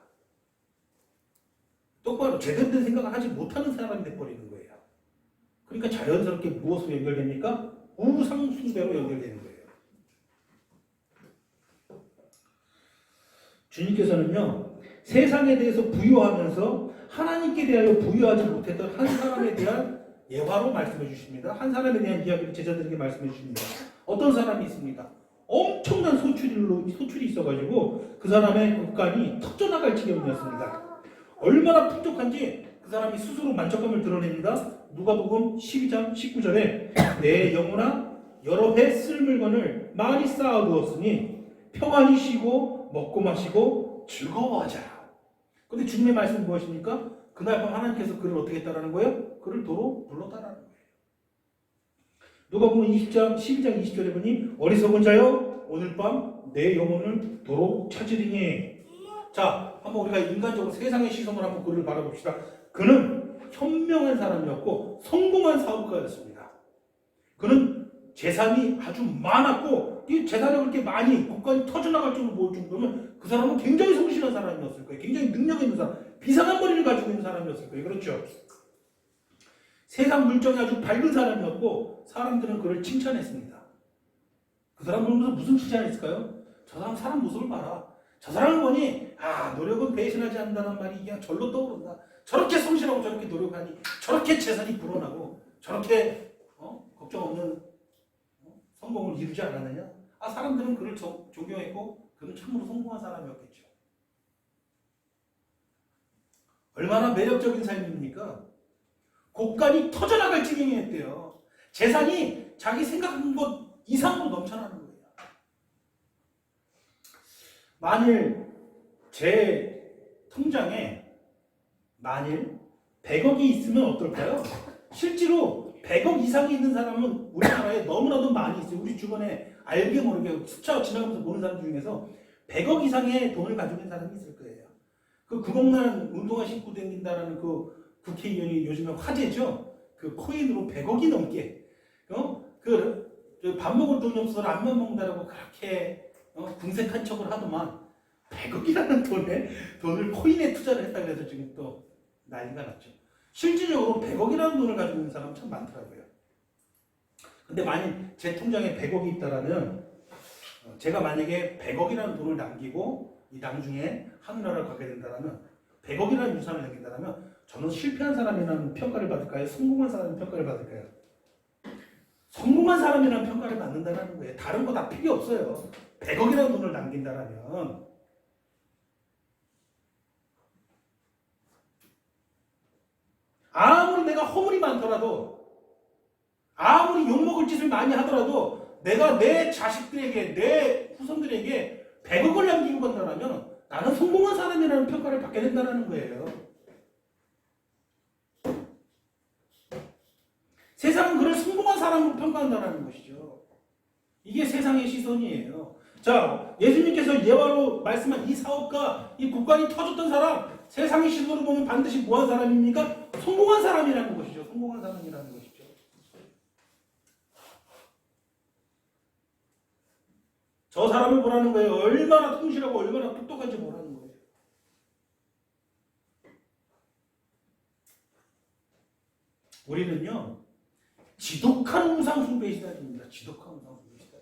똑바로 제대로 된 생각을 하지 못하는 사람이 되어버리는 거예요. 그러니까 자연스럽게 무엇으로 연결됩니까? 우상숭배로 연결되는 거예요. 주님께서는요, 세상에 대해서 부유하면서 하나님께 대하여 부유하지 못했던 한 사람에 대한 예화로 말씀해 주십니다. 한 사람에 대한 이야기를 제자들에게 말씀해 주십니다. 어떤 사람이 있습니다. 엄청난 소출이 있어가지고 그 사람의 국간이 터져나갈 지경이었습니다. 얼마나 풍족한지 그 사람이 스스로 만족감을 드러냅니다. 누가복음 12장 19절에 내 영혼아 여러 해 쓸 물건을 많이 쌓아두었으니 평안히 쉬고 먹고 마시고 즐거워하자. 그런데 주님의 말씀은 무엇입니까? 그날 밤 하나님께서 그를 어떻게 했다라는 거예요? 그를 도로 불렀다라는 거예요. 누가복음 12장 20절에 보니 어리석은 자여 오늘 밤 내 영혼을 도로 찾으리니. 자, 한번 우리가 인간적으로 세상의 시선으로 한번 그를 바라봅시다. 그는 현명한 사람이었고 성공한 사업가였습니다. 그는 재산이 아주 많았고 이 재산이 그렇게 많이 국간이 터져나갈 정도면 그 사람은 굉장히 성실한 사람이었을 거예요. 굉장히 능력 있는 사람, 비상한 머리를 가지고 있는 사람이었을 거예요. 그렇죠? 세상 물정이 아주 밝은 사람이었고 사람들은 그를 칭찬했습니다. 그 사람 보면서 무슨 칭찬했을까요? 저 사람 모습을 봐라. 저 사람을 보니 노력은 배신하지 않는다는 말이 그냥 절로 떠오른다. 저렇게 성실하고 저렇게 노력하니 저렇게 재산이 불어나고 저렇게 걱정 없는 성공을 이루지 않았느냐? 사람들은 그를 존경했고 그는 참으로 성공한 사람이었겠죠. 얼마나 매력적인 삶입니까? 곳간이 터져나갈 지경이 했대요. 재산이 자기 생각한 것 이상으로 넘쳐나는 거예요. 만일 제 통장에 만일 100억이 있으면 어떨까요? 실제로 100억 이상이 있는 사람은 우리나라에 너무나도 많이 있어요. 우리 주변에 알게 모르게 숫자 지나가면서 보는 사람 중에서 100억 이상의 돈을 가지고 있는 사람이 있을 거예요. 그 9억만 운동화 신고 다닌다라는 그 국회의원이 요즘에 화제죠. 그 코인으로 100억이 넘게 밥 먹을 돈이 없어서 라면 먹는다라고 그렇게 궁색한 척을 하더만 100억이라는 돈을 코인에 투자를 했다 그래서 지금 또 난리가 났죠. 실질적으로 100억이라는 돈을 가지고 있는 사람은 참 많더라고요. 근데 만약 제 통장에 100억이 있다라면 제가 만약에 100억이라는 돈을 남기고 이 나중에 하늘나라를 가게 된다면 100억이라는 유산을 남긴다면 저는 실패한 사람이라는 평가를 받을까요? 성공한 사람이 평가를 받을까요? 성공한 사람이라는 평가를 받는다는 거예요. 다른 거 다 필요 없어요. 100억이라는 돈을 남긴다면 아무리 내가 허물이 많더라도 아무리 욕먹을 짓을 많이 하더라도 내가 내 자식들에게 내 후손들에게 100억을 남기고 간다면 나는 성공한 사람이라는 평가를 받게 된다는 거예요. 세상은 그를 성공한 사람으로 평가한다는 것이죠. 이게 세상의 시선이에요. 자, 예수님께서 예화로 말씀한 이 사업가, 이 국간이 터졌던 사람, 세상의 시선으로 보면 반드시 뭐한 사람입니까? 성공한 사람이라는 것이죠. 성공한 사람이라는 것이죠. 저 사람을 보라는 거예요. 얼마나 통실하고 얼마나 똑똑한지 보라는 거예요. 우리는요, 지독한 우상 숭배의 시대입니다. 지독한 우상 숭배의 시대.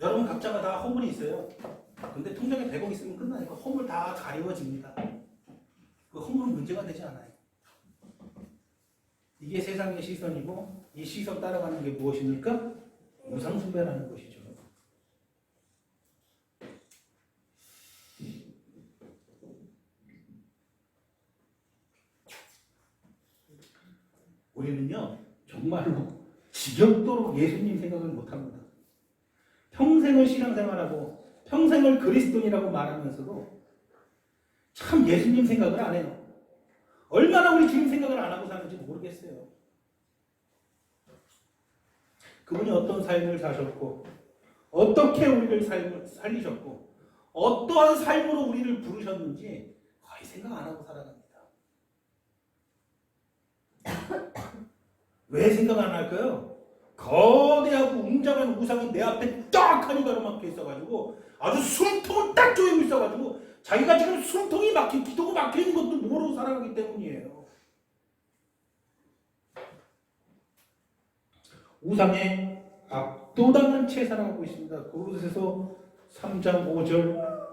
여러분 각자가 다 허물이 있어요. 근데 통장에 100억 있으면 끝나니까 허물 다 가리워집니다. 그 허물은 문제가 되지 않아요. 이게 세상의 시선이고 이 시선 따라가는 게 무엇입니까? 우상 숭배라는 것이죠. 우리는요 정말로 지겹도록 예수님 생각을 못합니다. 평생을 신앙생활하고 평생을 그리스도인이라고 말하면서도 참 예수님 생각을 안 해요. 얼마나 우리 주님 생각을 안 하고 사는지 모르겠어요. 그분이 어떤 삶을 사셨고 어떻게 우리를 살리셨고 어떠한 삶으로 우리를 부르셨는지 거의 생각 안 하고 살아갑니다. 왜 생각 안 할까요? 거대하고 웅장한 우상이 내 앞에 딱 하니 가로막혀 있어가지고 아주 숨통을 딱 조이고 있어가지고 자기가 지금 숨통이 막힌 기도가 막혀있는 것도 모르고 살아가기 때문이에요. 우상에 압도당한 채 살아가고 있습니다. 고린도서에서 3장 5절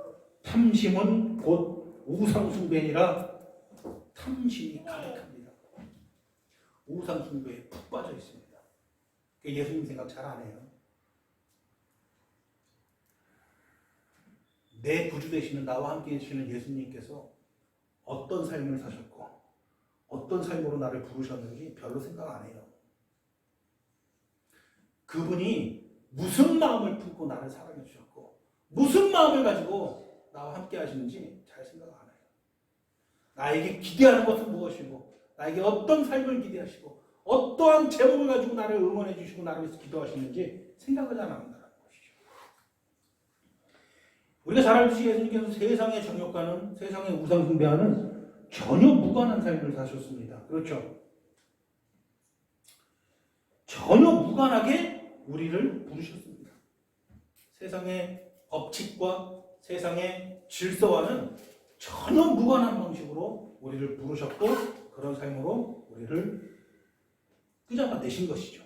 탐심은 곧 우상숭배니라. 탐심이 가득합니다. 우상숭배에 푹 빠져 있습니다. 예수님 생각 잘 안 해요. 내 구주 되시는 나와 함께 계시는 예수님께서 어떤 삶을 사셨고 어떤 삶으로 나를 부르셨는지 별로 생각 안 해요. 그분이 무슨 마음을 품고 나를 사랑해 주셨고 무슨 마음을 가지고 나와 함께 하시는지 잘 생각 안 해요. 나에게 기대하는 것은 무엇이고 나에게 어떤 삶을 기대하시고 어떠한 제목을 가지고 나를 응원해 주시고 나를 위해서 기도하시는지 생각을 잘 안 한다는 것이죠. 우리가 잘 알듯이 예수님께서 세상의 정욕과는 세상의 우상 숭배와는 전혀 무관한 삶을 사셨습니다. 그렇죠? 전혀 무관하게 우리를 부르셨습니다. 세상의 법칙과 세상의 질서와는 전혀 무관한 방식으로 우리를 부르셨고 그런 삶으로 우리를 끄잡아 내신 것이죠.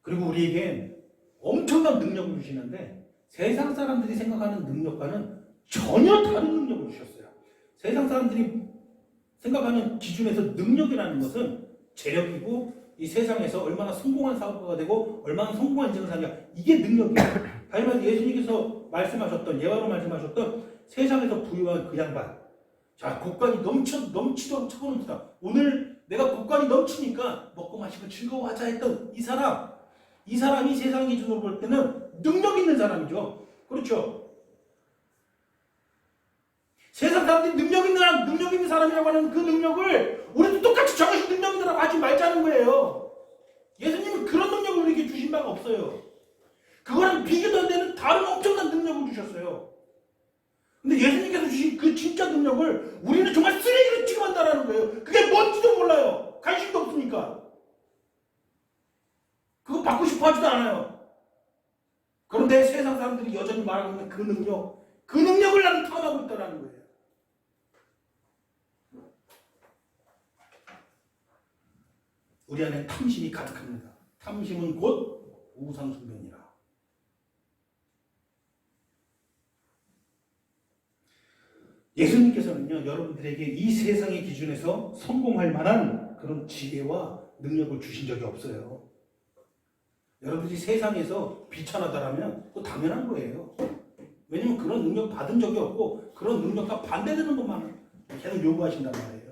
그리고 우리에겐 엄청난 능력을 주시는데 세상 사람들이 생각하는 능력과는 전혀 다른 능력을 주셨어요. 세상 사람들이 생각하는 기준에서 능력이라는 것은 재력이고 이 세상에서 얼마나 성공한 사업가가 되고 얼마나 성공한 인생을 사냐 이게 능력이에요. 다시 말해서 예수님께서 말씀하셨던, 예화로 말씀하셨던 세상에서 부유한 그 양반. 자, 곡간이 넘치도록 차고넘치다. 오늘 내가 곡간이 넘치니까 먹고 마시고 즐거워하자 했던 이 사람이 세상 기준으로 볼 때는 능력 있는 사람이죠. 그렇죠? 세상 사람들이 능력 있는 사람이라고 하는 그 능력을 우리도 똑같이 저것이 능력이라고 하지 말자는 거예요. 예수님은 그런 능력을 우리에게 주신 바가 없어요. 그거랑 비교도 안 되는 다른 엄청난 능력을 주셨어요. 근데 예수님께서 주신 그 진짜 능력을 우리는 정말 쓰레기로 취급한다라는 거예요. 그게 뭔지도 몰라요. 관심도 없으니까. 그거 받고 싶어 하지도 않아요. 그런데 세상 사람들이 여전히 말하고 있는 그 능력을 나는 탐하고 있다는 거예요. 우리 안에 탐심이 가득합니다. 탐심은 곧 우상숭배니라. 예수님께서는요, 여러분들에게 이 세상의 기준에서 성공할 만한 그런 지혜와 능력을 주신 적이 없어요. 여러분들이 세상에서 비천하다라면 그거 당연한 거예요. 왜냐면 그런 능력 받은 적이 없고 그런 능력과 반대되는 것만 계속 요구하신단 말이에요.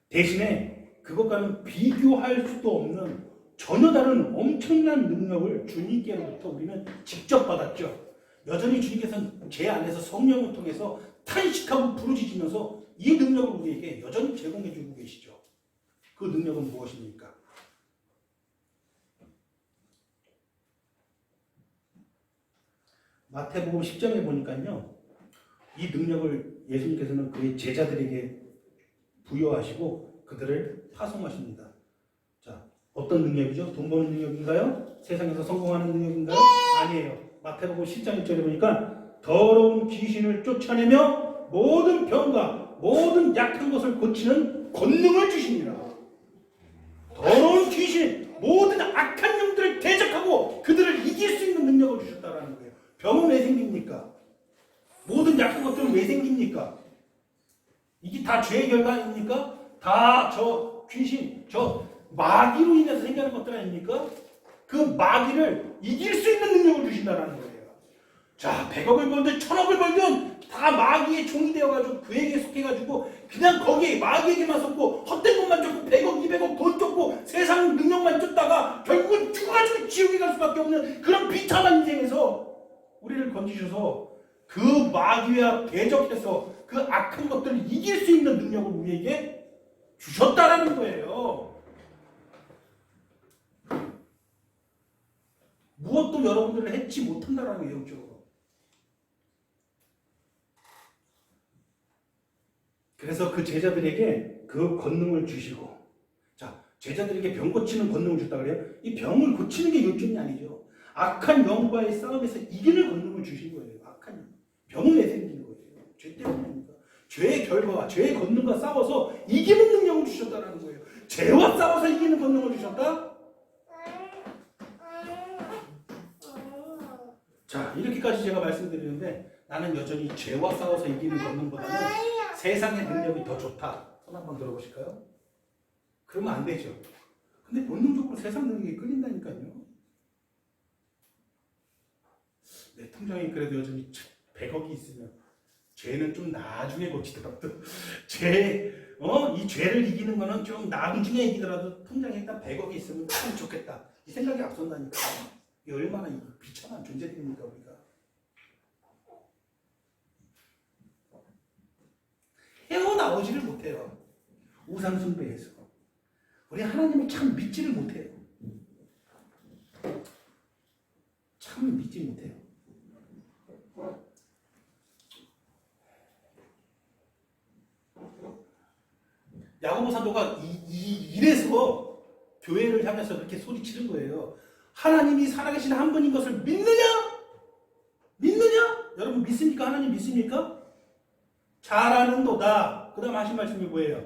대신에 그것과는 비교할 수도 없는 전혀 다른 엄청난 능력을 주님께로부터 우리는 직접 받았죠. 여전히 주님께서는 제 안에서 성령을 통해서 탄식하고 부르짖으면서 이 능력을 우리에게 여전히 제공해 주고 계시죠. 그 능력은 무엇입니까? 마태복음 10장에 보니까요, 이 능력을 예수님께서는 그의 제자들에게 부여하시고 그들을 파송하십니다. 자, 어떤 능력이죠? 돈 버는 능력인가요? 세상에서 성공하는 능력인가요? 아니에요. 마태복음 10장 1절에 보니까 더러운 귀신을 쫓아내며 모든 병과 모든 약한 것을 고치는 권능을 주십니다. 더러운 귀신, 모든 악한 영들을 대적하고 그들을 이길 수 있는 능력을 주셨다는 거예요. 병은 왜 생깁니까? 모든 약한 것들은 왜 생깁니까? 이게 다 죄의 결과 아닙니까? 다 저 귀신, 저 마귀로 인해서 생기는 것들 아닙니까? 그 마귀를 이길 수 있는 능력을 주신다는 거예요. 자, 100억을 벌든 1000억을 벌든 다 마귀의 종이 되어가지고 그에게 속해가지고 그냥 거기에 마귀에게만 속고 헛된 것만 쫓고 100억, 200억 돈 쫓고 세상 능력만 쫓다가 결국은 죽어가지고 지옥에 갈 수밖에 없는 그런 비참한 인생에서 우리를 건지셔서 그 마귀와 대적해서 그 악한 것들을 이길 수 있는 능력을 우리에게 주셨다라는 거예요. 무엇도 여러분들을 해치 못한다라는 거예요, 영적으로. 그래서 그 제자들에게 그 권능을 주시고, 자, 제자들에게 병 고치는 권능을 줬다 그래요. 이 병을 고치는 게 요점이 아니죠. 악한 영과의 싸움에서 이기는 권능을 주신 거예요. 악한 영. 병은 왜 생기는 거예요? 죄 때문입니다. 죄의 결과와 죄의 권능과 싸워서 이기는 능력을 주셨다는 거예요. 죄와 싸워서 이기는 권능을 주셨다? 자, 이렇게까지 제가 말씀드리는데 나는 여전히 죄와 싸워서 이기는 권능보다는 세상의 능력이 더 좋다. 손 한번 들어보실까요? 그러면 안 되죠. 근데 본능적으로 세상 능력이 끌린다니까요. 내 통장에 그래도 여전히 100억이 있으면 죄는 좀 나중에 고치더라도 이 죄를 이기는 거는 좀 나중에 이기더라도 통장에 일단 100억이 있으면 참 좋겠다. 이 생각이 앞선다니까. 이게 얼마나 비참한 존재들입니까, 우리가. 헤어나오지를 못해요. 우상숭배에서. 우리 하나님을 참 믿지를 못해요. 참 믿지 못해요. 야고보 사도가 이래서 교회를 향해서 그렇게 소리치는 거예요. 하나님이 살아계신 한 분인 것을 믿느냐? 믿느냐? 여러분 믿습니까? 하나님 믿습니까? 잘하는도다. 그 다음 하신 말씀이 뭐예요?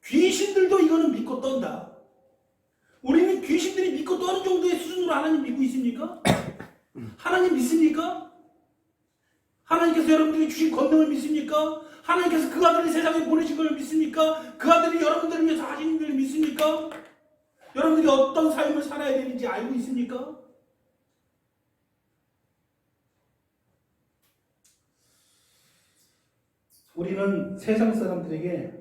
귀신들도 이거는 믿고 떤다. 우리는 귀신들이 믿고 떠는 정도의 수준으로 하나님 믿고 있습니까? 하나님 믿습니까? 하나님께서 여러분들이 주신 권능을 믿습니까? 하나님께서 그 아들을 세상에 보내신 걸 믿습니까? 그 아들이 여러분들을 위해서 하신 일을 믿습니까? 여러분들이 어떤 삶을 살아야 되는지 알고 있습니까? 우리는 세상 사람들에게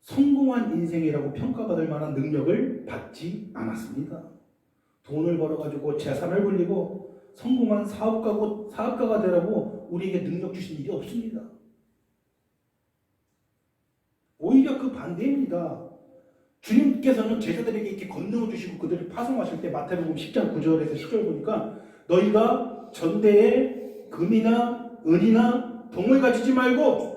성공한 인생이라고 평가받을 만한 능력을 받지 않았습니다. 돈을 벌어가지고 재산을 불리고 성공한 사업가가 되라고 우리에게 능력 주신 일이 없습니다. 오히려 그 반대입니다. 주님께서는 제자들에게 이렇게 권능을 주시고 그들을 파송하실 때 마태복음 10장 9절에서 10절 보니까 너희가 전대에 금이나 은이나 동을 가지지 말고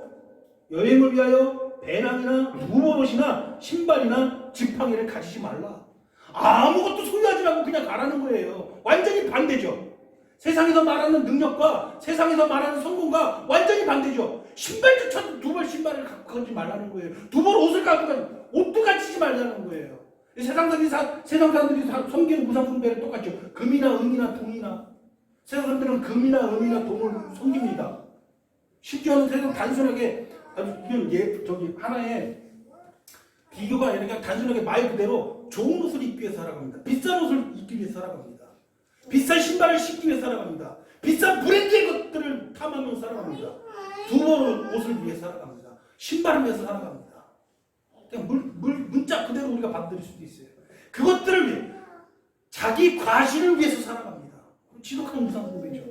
여행을 위하여 배낭이나 무버릇이나 신발이나 지팡이를 가지지 말라. 아무것도 소유하지 않고 그냥 가라는 거예요. 완전히 반대죠. 세상에서 말하는 능력과 세상에서 말하는 성공과 완전히 반대죠. 신발조차도 두 벌 신발을 갖고 가지 말라는 거예요. 두 벌 옷을 갖고 가지, 옷도 가지지 말라는 거예요. 세상 사람들이 섬기는 우상 숭배를 똑같죠. 금이나 은이나 동이나. 세상 사람들은 금이나 은이나 동을 섬깁니다. 심지어는 세상 단순하게 하나의 비교가 아니라 그냥 단순하게 말 그대로 좋은 옷을 입기 위해서 살아갑니다. 비싼 옷을 입기 위해서 살아갑니다. 비싼 신발을 신기 위해서 살아갑니다. 비싼 브랜드의 것들을 탐하면서 살아갑니다. 두 벌 옷을 위해서 살아갑니다. 신발을 위해서 살아갑니다. 그냥 문자 그대로 우리가 받아들일 수도 있어요. 그것들을 위해 자기 과실을 위해서 살아갑니다. 지독한 우상숭배죠.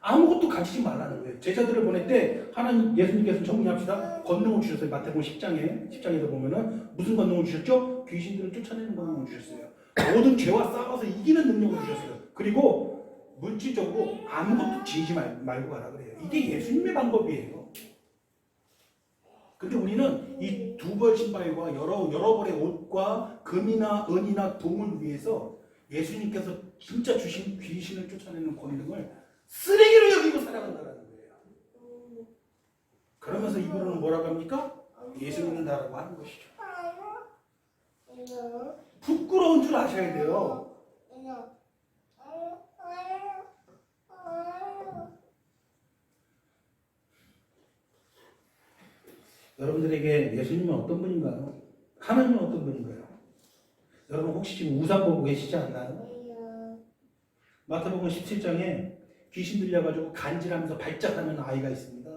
아무것도 가지지 말라는 거예요. 제자들을 보낼 때 하나님 예수님께서 정리합시다. 권능을 주셨어요. 마태복음 10장에서 보면은 무슨 권능을 주셨죠? 귀신들을 쫓아내는 권능을 주셨어요. 모든 죄와 싸워서 이기는 능력을 주셨어요. 그리고 물질적으로 아무것도 지지 말고 가라 그래요. 이게 예수님의 방법이에요. 근데 우리는 이 두 벌 신발과 여러 벌의 옷과 금이나 은이나 동을 위해서 예수님께서 진짜 주신 귀신을 쫓아내는 권능을 쓰레기로 여기고 살아간다는 거예요. 그러면서 입으로는 뭐라고 합니까? 예수 믿는다라고 하는 것이죠. 부끄러운 줄 아셔야 돼요. 여러분들에게 예수님은 어떤 분인가요? 하나님은 어떤 분인가요? 여러분 혹시 지금 우상 보고 계시지 않나요? 마태복음 17장에 귀신 들려가지고 간질하면서 발작하는 아이가 있습니다.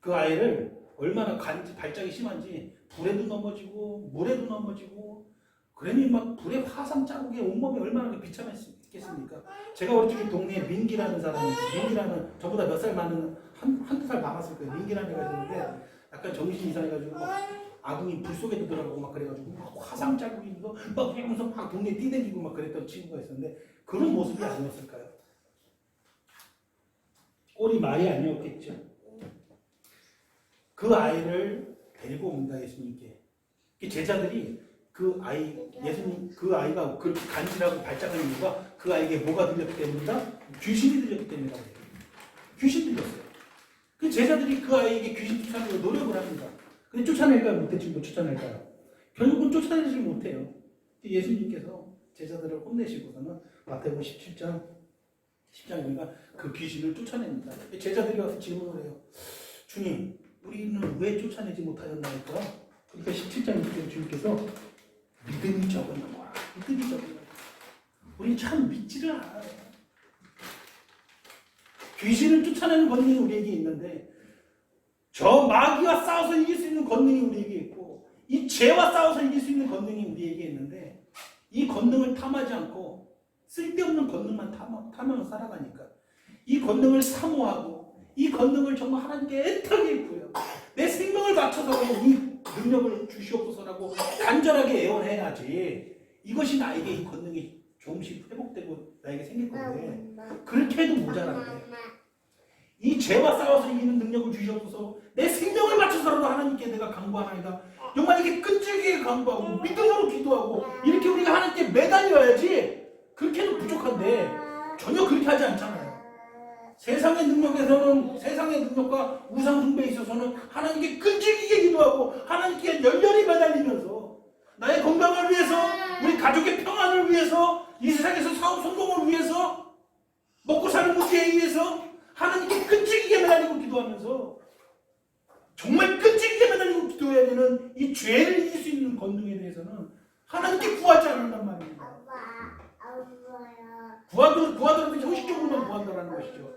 그 아이를 얼마나 발작이 심한지 불에도 넘어지고 물에도 넘어지고 그러니 막 불에 화상 자국에 온몸이 얼마나 비참했겠습니까? 제가 어릴 적에 동네에 민기라는 사람이 있어요. 민기라는 저보다 몇 살 많은 한두 살 많았을 거예요. 민기라는 애가 있는데 약간 정신이 이상해가지고 막 아궁이 불 속에도 들어가고 막 그래가지고 막 화상 자국이 있고 막 이러면서 막 동네에 뛰댕기고 막 그랬던 친구가 있었는데 그런 모습이 아니었을까요? 꼴이 말이 아니었겠죠. 그 아이를 데리고 옵니다. 예수님께. 제자들이 그 아이가 그 간질하고 발작하는 이유가 그 아이에게 뭐가 들렸기 때문이다? 귀신이 들렸기 때문이다. 귀신 들렸어요. 그 제자들이 그 아이에게 귀신 쫓아내려고 노력을 합니다. 근데 쫓아낼까요? 못했지 못 쫓아낼까요? 결국은 쫓아내지 못해요. 예수님께서 제자들을 혼내시고서는 마태복음 10장에 보니까 그 귀신을 쫓아냅니다. 제자들이 와서 질문을 해요. 주님, 우리는 왜 쫓아내지 못하였나이까? 그러니까 17장에 주님께서 믿음이 적은 거라. 믿음이 적은 거라. 우리는 참 믿지를 않아요. 귀신을 쫓아내는 권능이 우리에게 있는데 저 마귀와 싸워서 이길 수 있는 권능이 우리에게 있고 이 죄와 싸워서 이길 수 있는 권능이 우리에게 있는데 이 권능을 탐하지 않고 쓸데없는 권능만 탐하며 살아가니까 이 권능을 사모하고 이 권능을 정말 하나님께 애타게 구해요. 내 생명을 바쳐서 이 능력을 주시옵소서라고 간절하게 애원해야지 이것이 나에게 이 권능이 조금씩 회복되고 나에게 생길 건데 그렇게 해도 모자란데 이 죄와 싸워서 이기는 능력을 주시옵소서 내 생명을 바쳐서라도 하나님께 내가 간구하나이다. 정말 이렇게 끈질기게 간구하고 믿음으로 기도하고 이렇게 우리가 하나님께 매달려야지 그렇게 해도 부족한데 전혀 그렇게 하지 않잖아요. 세상의 능력과 우상 숭배에 있어서는 하나님께 끈질기게 기도하고 하나님께 열렬히 매달리면서 나의 건강을 위해서 우리 가족의 평안을 위해서 이 세상에서 사업 성공을 위해서 먹고 사는 문제에 의해서 하나님께 끈질기게 매달리고 기도하면서 정말 끈질기게 매달리고 기도해야 되는 이 죄를 이길 수 있는 권능에 대해서는 하나님께 구하지 않는단 말입니다. 구하더라도 형식적으로만 구한다는 것이죠.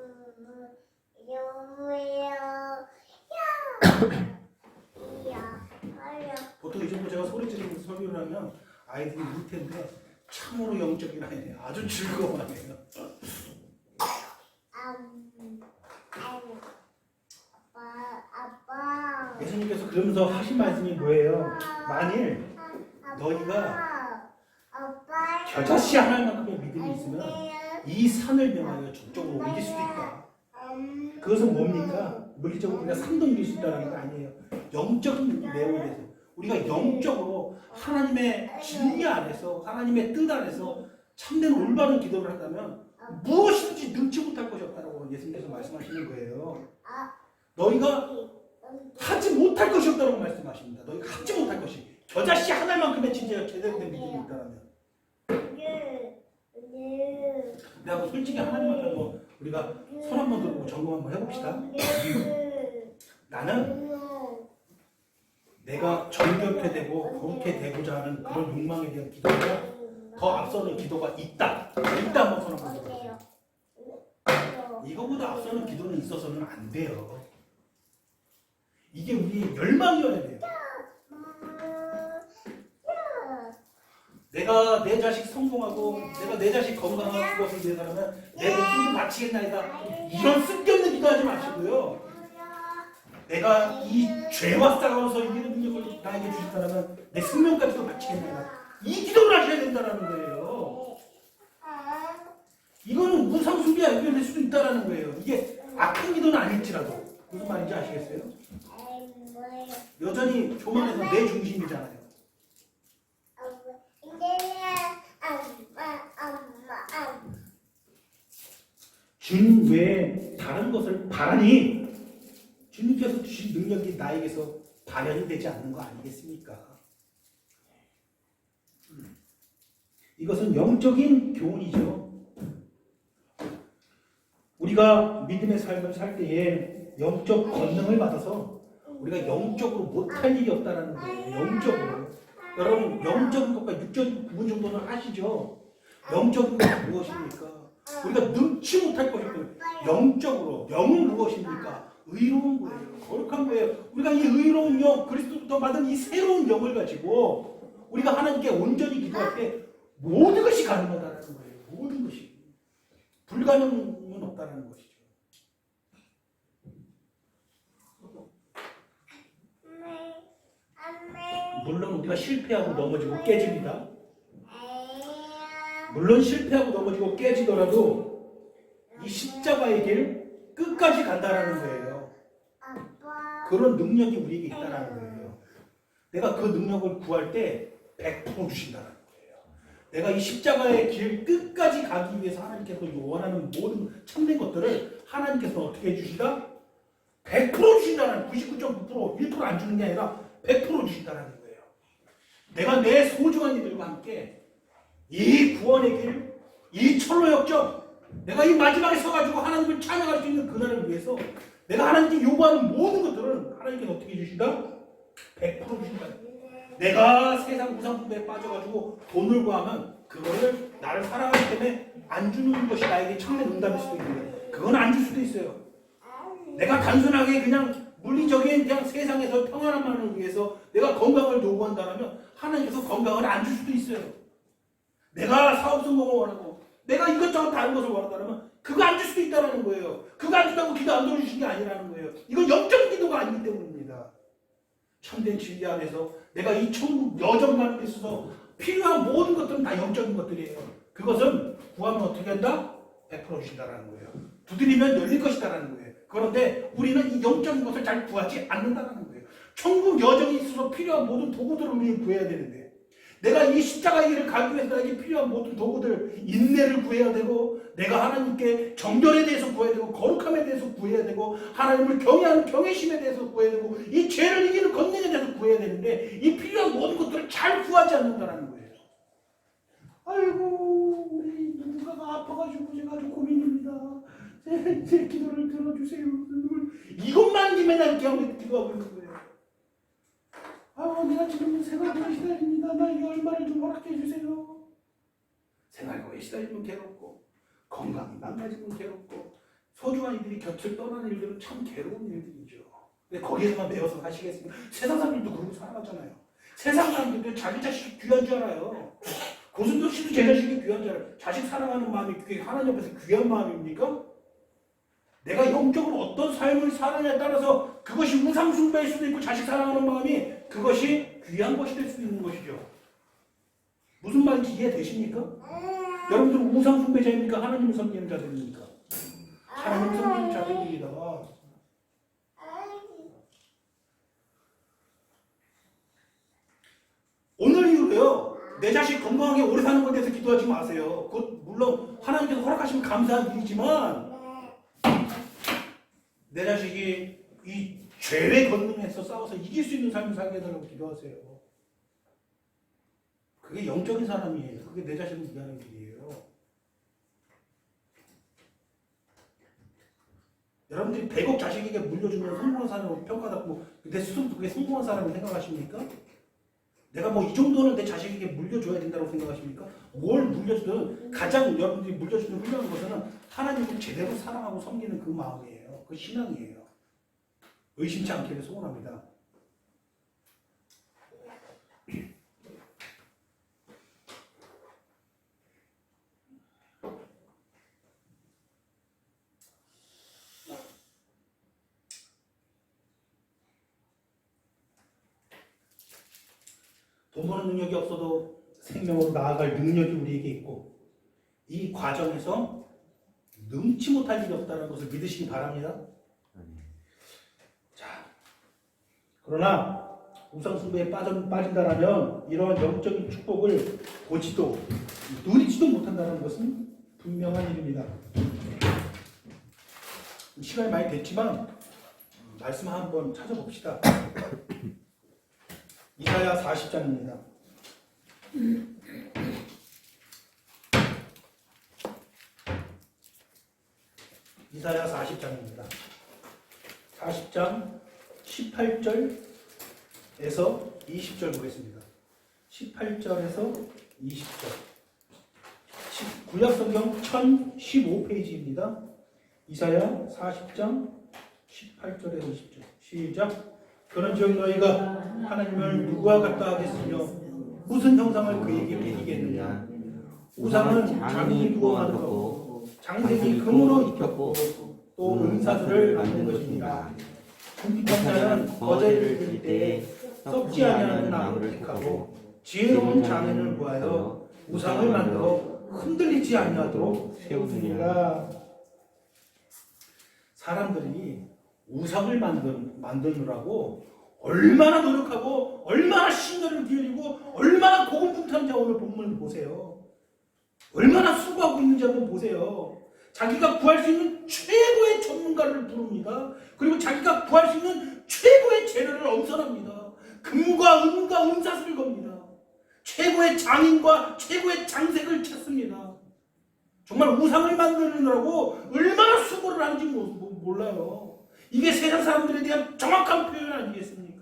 보통 이 정도 제가 소리 지르면서 설교를 하면 아이들이 울 텐데 참으로 영적인 아이네요. 아주 즐거워하네요. 아빠. 예수님께서 그러면서 하신 말씀이 뭐예요? 만일 너희가 겨자씨 하나만큼의 믿음이 있으면 이 산을 명하여 저쪽으로 옮길 수도 있다. 그것은 뭡니까? 물리적으로 우리가 산도 옮길 수 있다는 게 아니에요. 영적인 내용에 대해서 우리가 영적으로 하나님의 진리 안에서 하나님의 뜻 안에서 참된 올바른 기도를 한다면 무엇이든지 능치 못할 것이 없다고 예수님께서 말씀하시는 거예요. 너희가 하지 못할 것이 없다고 말씀하십니다. 너희가 하지 못할 것이 겨자씨 하나만큼의 진짜 제대로 된 믿음이 있다면 내가 솔직히 하나님 앞에 뭐 우리가 손 한번 들고 점검 한번 해봅시다. 나는 내가 정결케 되고 거룩해 되고자 하는 그런 욕망에 대한 기도가 더 앞서는 기도가 있다. 한번 손 한번 들어보세요. 이거보다 앞서는 기도는 있어서는 안 돼요. 이게 우리의 열망이어야 돼요. 내가 내 자식 성공하고 내가 내 자식 건강하고 그것을 위해서라면 내 목숨도 바치겠나이다. 이런 쓸데없는 기도하지 마시고요. 내가 이 죄와 싸워서 이기는 능력을 나에게 주셨다면 내 생명까지도 바치겠나이다. 이 기도를 하셔야 된다는 거예요. 이거는 무상수비야 연결될 수도 있다는 거예요. 이게 악한 기도는 아닐지라도 무슨 말인지 아시겠어요? 여전히 교만해서 내 중심이잖아요. 주님 외에 다른 것을 바라니 주님께서 주신 능력이 나에게서 발현이 되지 않는 거 아니겠습니까? 이것은 영적인 교훈이죠. 우리가 믿음의 삶을 살 때에 영적 권능을 받아서 우리가 영적으로 못할 일이 없다는 거예요. 영적으로. 여러분 영적인 것과 육적인 구분 정도는 아시죠? 영적인 것은 무엇입니까? 우리가 능치 못할 것이고 영적으로 영은 무엇입니까? 의로운 거예요. 거룩한 거예요. 우리가 이 의로운 영, 그리스도부터 받은 이 새로운 영을 가지고 우리가 하나님께 온전히 기도할 때 모든 것이 가능하다는 거예요. 모든 것이. 불가능은 없다는 것이죠. 물론 우리가 실패하고 넘어지고 깨집니다. 물론 실패하고 넘어지고 깨지더라도 이 십자가의 길 끝까지 간다라는 거예요. 그런 능력이 우리에게 있다라는 거예요. 내가 그 능력을 구할 때 100% 주신다는 거예요. 내가 이 십자가의 길 끝까지 가기 위해서 하나님께서 원하는 모든 참된 것들을 하나님께서 어떻게 해주시다? 100% 주신다는 99.9% 1% 안 주는 게 아니라 100% 주신다는 거예요. 내가 내 소중한 이들과 함께 이 구원의 길, 이 철로 역정, 내가 이 마지막에 서가지고 하나님을 찬양할 수 있는 그날을 위해서 내가 하나님께 요구하는 모든 것들은 하나님께서 어떻게 주신다? 100% 주신다. 내가 세상 무상분배에 빠져가지고 돈을 구하면 그거를 나를 사랑하기 때문에 안 주는 것이 나에게 참된 응답일 수도 있는데 그건 안 줄 수도 있어요. 내가 단순하게 그냥 물리적인 그냥 세상에서 평안함만을 위해서 내가 건강을 요구한다면 하나님께서 건강을 안 줄 수도 있어요. 내가 사업 성공을 원하고 내가 이것저것 다른 것을 원한다면 그거 안 줄 수도 있다는 거예요. 그거 안 준다고 기도 안 들어주신 게 아니라는 거예요. 이건 영적인 기도가 아니기 때문입니다. 참된 진리 안에서 내가 이 천국 여정 가는 데 있어서 필요한 모든 것들은 다 영적인 것들이에요. 그것은 구하면 어떻게 한다? 100% 주신다는 거예요. 두드리면 열릴 것이다라는 거예요. 그런데 우리는 이 영적인 것을 잘 구하지 않는다는 거예요. 천국 여정에 있어서 필요한 모든 도구들을 우리는 구해야 되는데 내가 이 십자가의 길을 가기 위해서 나에게 필요한 모든 도구들, 인내를 구해야 되고 내가 하나님께 정결에 대해서 구해야 되고 거룩함에 대해서 구해야 되고 하나님을 경외하는 경외심에 대해서 구해야 되고 이 죄를 이기는 권능에 대해서 구해야 되는데 이 필요한 모든 것들을 잘 구하지 않는다는 거예요. 아이고 우리 누군가가 아파가지고 제가 아주 고민입니다. 제 기도를 들어주세요. 이것만 맨날 이렇게 기도하고 있는 거예요. 아, 내가 지금 생활고에 시달립니다. 나에게 얼마를 좀 허락해 주세요. 생활고에 시달리면 괴롭고 건강이 망가지면 괴롭고 소중한 이들이 곁을 떠나는 일들은 참 괴로운 일들이죠. 근데 거기에서만 배워서 사시겠습니까? 세상 사람들도 그러고 살아가잖아요. 세상 사람들도 자기 자식이 귀한 줄 알아요. 고순도 씨도 제 자식이 귀한 줄 알아요. 자식 사랑하는 마음이 그게 하나님 앞에서 귀한 마음입니까? 내가 영적으로 어떤 삶을 사느냐에 따라서 그것이 우상숭배일 수도 있고 자식 사랑하는 마음이 그것이 귀한 것이 될 수도 있는 것이죠. 무슨 말인지 이해되십니까? 여러분들 우상숭배자입니까? 하나님을 섬기는 자들입니까? 하나님을 섬기는 자들입니다. 오늘 이후로요, 내 자식 건강하게 오래 사는 것에 대해서 기도하지 마세요. 그것 물론 하나님께서 허락하시면 감사한 일이지만 내 자식이 이 죄의 권능에서 싸워서 이길 수 있는 삶을 살게 해달라고 기도하세요. 그게 영적인 사람이에요. 그게 내 자신을 위하는 일이에요. 여러분들이 100억 자식에게 물려주면 성공한 사람으로 평가받고 내 스스로 그게 성공한 사람을 생각하십니까? 내가 뭐 이 정도는 내 자식에게 물려줘야 된다고 생각하십니까? 뭘 물려주든 가장 여러분들이 물려주는 훌륭한 것은 하나님을 제대로 사랑하고 섬기는 그 마음이에요. 그 신앙이에요. 의심치 않기를 소원합니다. 돈 버는 능력이 없어도 생명으로 나아갈 능력이 우리에게 있고 이 과정에서 능치 못할 일이 없다는 것을 믿으시기 바랍니다. 자, 그러나 우상숭배에 빠진다라면 이러한 영적인 축복을 보지도 누리지도 못한다는 것은 분명한 일입니다. 시간이 많이 됐지만 말씀 한번 찾아봅시다. 이사야 40장입니다. 이사야 40장입니다. 40장 18절에서 20절 보겠습니다. 18절에서 20절. 구약성경 1015페이지입니다. 이사야 40장 18절에서 20절. 시작. 그런즉 너희가 하나님을 누구와 같다 하겠으며 무슨 형상을 그에게 드리겠느냐. 우상은 장인이 부어 만들었고 장색이 금으로 입혔고 또 은사들을 만든 것입니다. 궁핍한 거제를 드릴 때에 썩지 아니하는 나무를 택하고 지혜로운 장인을 구하여 우상을 만들어 흔들리지 아니하도록 세우느니라. 사람들이 우상을 만드느라고 얼마나 노력하고 얼마나 신경을 기울이고 얼마나 고군분투한지 오늘 본문을 보세요. 얼마나 수고하고 있는지 한번 보세요. 자기가 구할 수 있는 최고의 전문가를 부릅니다. 그리고 자기가 구할 수 있는 최고의 재료를 엄선합니다. 금과 은과 은사슬을 겁니다. 최고의 장인과 최고의 장색을 찾습니다. 정말 우상을 만드느라고 얼마나 수고를 하는지 몰라요. 이게 세상 사람들에 대한 정확한 표현 아니겠습니까?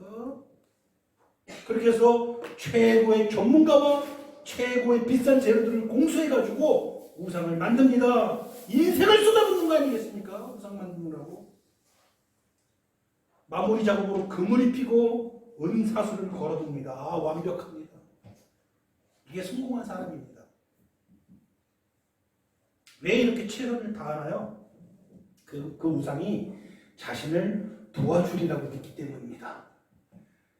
그렇게 해서 최고의 전문가와 최고의 비싼 재료들을 공수해가지고 우상을 만듭니다. 인생을 쏟아붓는 거 아니겠습니까? 우상 만드느라고. 마무리 작업으로 금을 입히고 은사수를 걸어둡니다. 완벽합니다. 이게 성공한 사람입니다. 왜 이렇게 최선을 다하나요? 그 우상이 자신을 도와주리라고 믿기 때문입니다.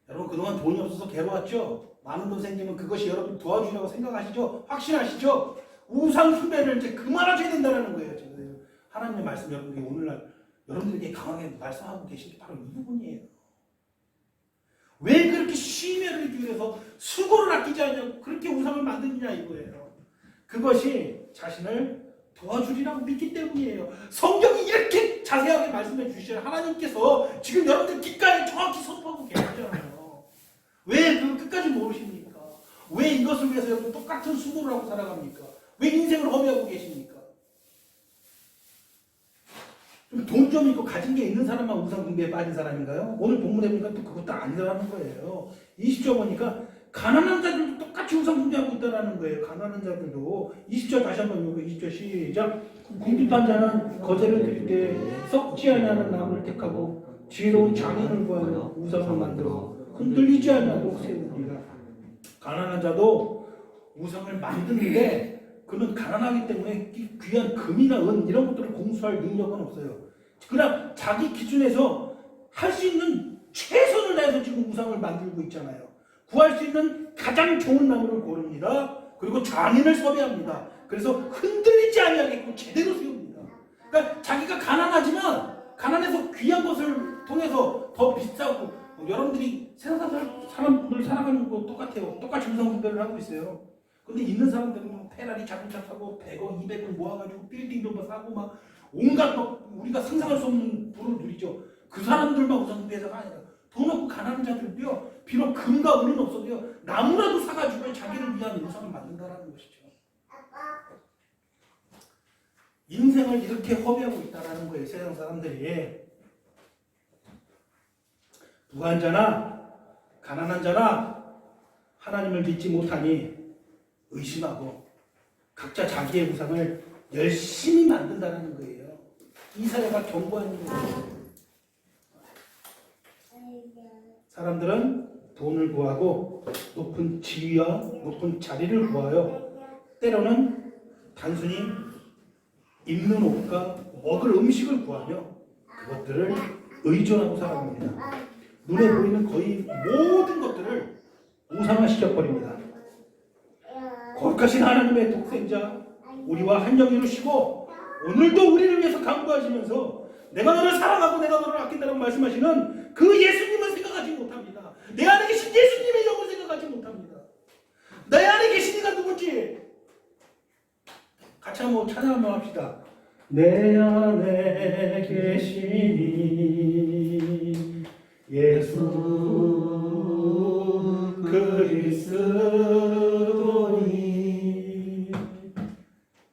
여러분 그동안 돈이 없어서 괴로웠죠? 많은 돈 생기면 그것이 여러분 도와주리라고 생각하시죠? 확신하시죠? 우상 숭배를 이제 그만하셔야 된다는 거예요. 지금 하나님의 말씀 여러분들이 오늘날 여러분들에게 강하게 말씀하고 계신 게 바로 이 부분이에요. 왜 그렇게 심혈을 기울여서 수고를 아끼지 않냐고 그렇게 우상을 만드느냐 이거예요. 그것이 자신을 도와주리라고 믿기 때문이에요. 성경이 이렇게 자세하게 말씀해 주시잖아요. 하나님께서 지금 여러분들 귓가에 정확히 선포하고 계시잖아요. 왜 그걸 끝까지 모르십니까? 왜 이것을 위해서 여러분 똑같은 수고를 하고 살아갑니까? 왜 인생을 허비하고 계십니까? 돈 좀 있고 가진 게 있는 사람만 우상 숭배에 빠진 사람인가요? 오늘 본문에 보니까 또 그것도 아니라는 거예요. 20절 보니까 가난한 자들도 똑같이 우상 숭배하고 있다는 거예요. 가난한 자들도. 20절 다시 한번 읽고 20절 시작. 궁핍한 자는 거제를 드릴 때 썩지 아니하는 나무를 택하고 지혜로운 장인을 구하여 우상을 만들어 흔들리지 않냐고 세우리라. 가난한 자도 우상을 만드는데 그는 가난하기 때문에 귀한 금이나 은 이런 것들을 공수할 능력은 없어요. 그냥 자기 기준에서 할 수 있는 최선을 다해서 지금 우상을 만들고 있잖아요. 구할 수 있는 가장 좋은 나무를 고릅니다. 그리고 장인을 섭외합니다. 그래서 흔들리지 아니하게끔 제대로 세웁니다. 그러니까 자기가 가난하지만 가난해서 귀한 것을 통해서 더 비싸고 여러분들이 세상 사람들 살아가는 거 똑같아요. 똑같이 우상 숭배를 하고 있어요. 근데 있는 사람들은 페라리 자동차 사고 100억, 200억 모아가지고 빌딩도 뭐 사고 막 온갖 우리가 상상할 수 없는 부를 누리죠. 그 사람들만 우상 숭배자가 아니라 돈 없고 가난한 자들도요. 비록 금과 은은 없어도요. 나무라도 사가지고 자기를 위한 우상을 만든다라는 것이죠. 인생을 이렇게 허비하고 있다라는 거예요. 세상 사람들이. 부한 자나 가난한 자나 하나님을 믿지 못하니 의심하고 각자 자기의 우상을 열심히 만든다는 거예요. 이사야가 경고하는 거예요. 사람들은 돈을 구하고 높은 지위와 높은 자리를 구하여 때로는 단순히 입는 옷과 먹을 음식을 구하며 그것들을 의존하고 살아갑니다. 눈에 보이는 거의 모든 것들을 우상화시켜버립니다. 거룩하신 하나님의 독생자 우리와 한정 이루시고 오늘도 우리를 위해서 간구하시면서 내가 너를 사랑하고 내가 너를 아낀다고 말씀하시는 그 예수님을 생각하지 못합니다. 내 안에 계신 예수님의 영을 생각하지 못합니다. 내 안에 계신 이가 누군지 같이 한번 찬양 한번 합시다. 내 안에 계시니 예수 그리스도니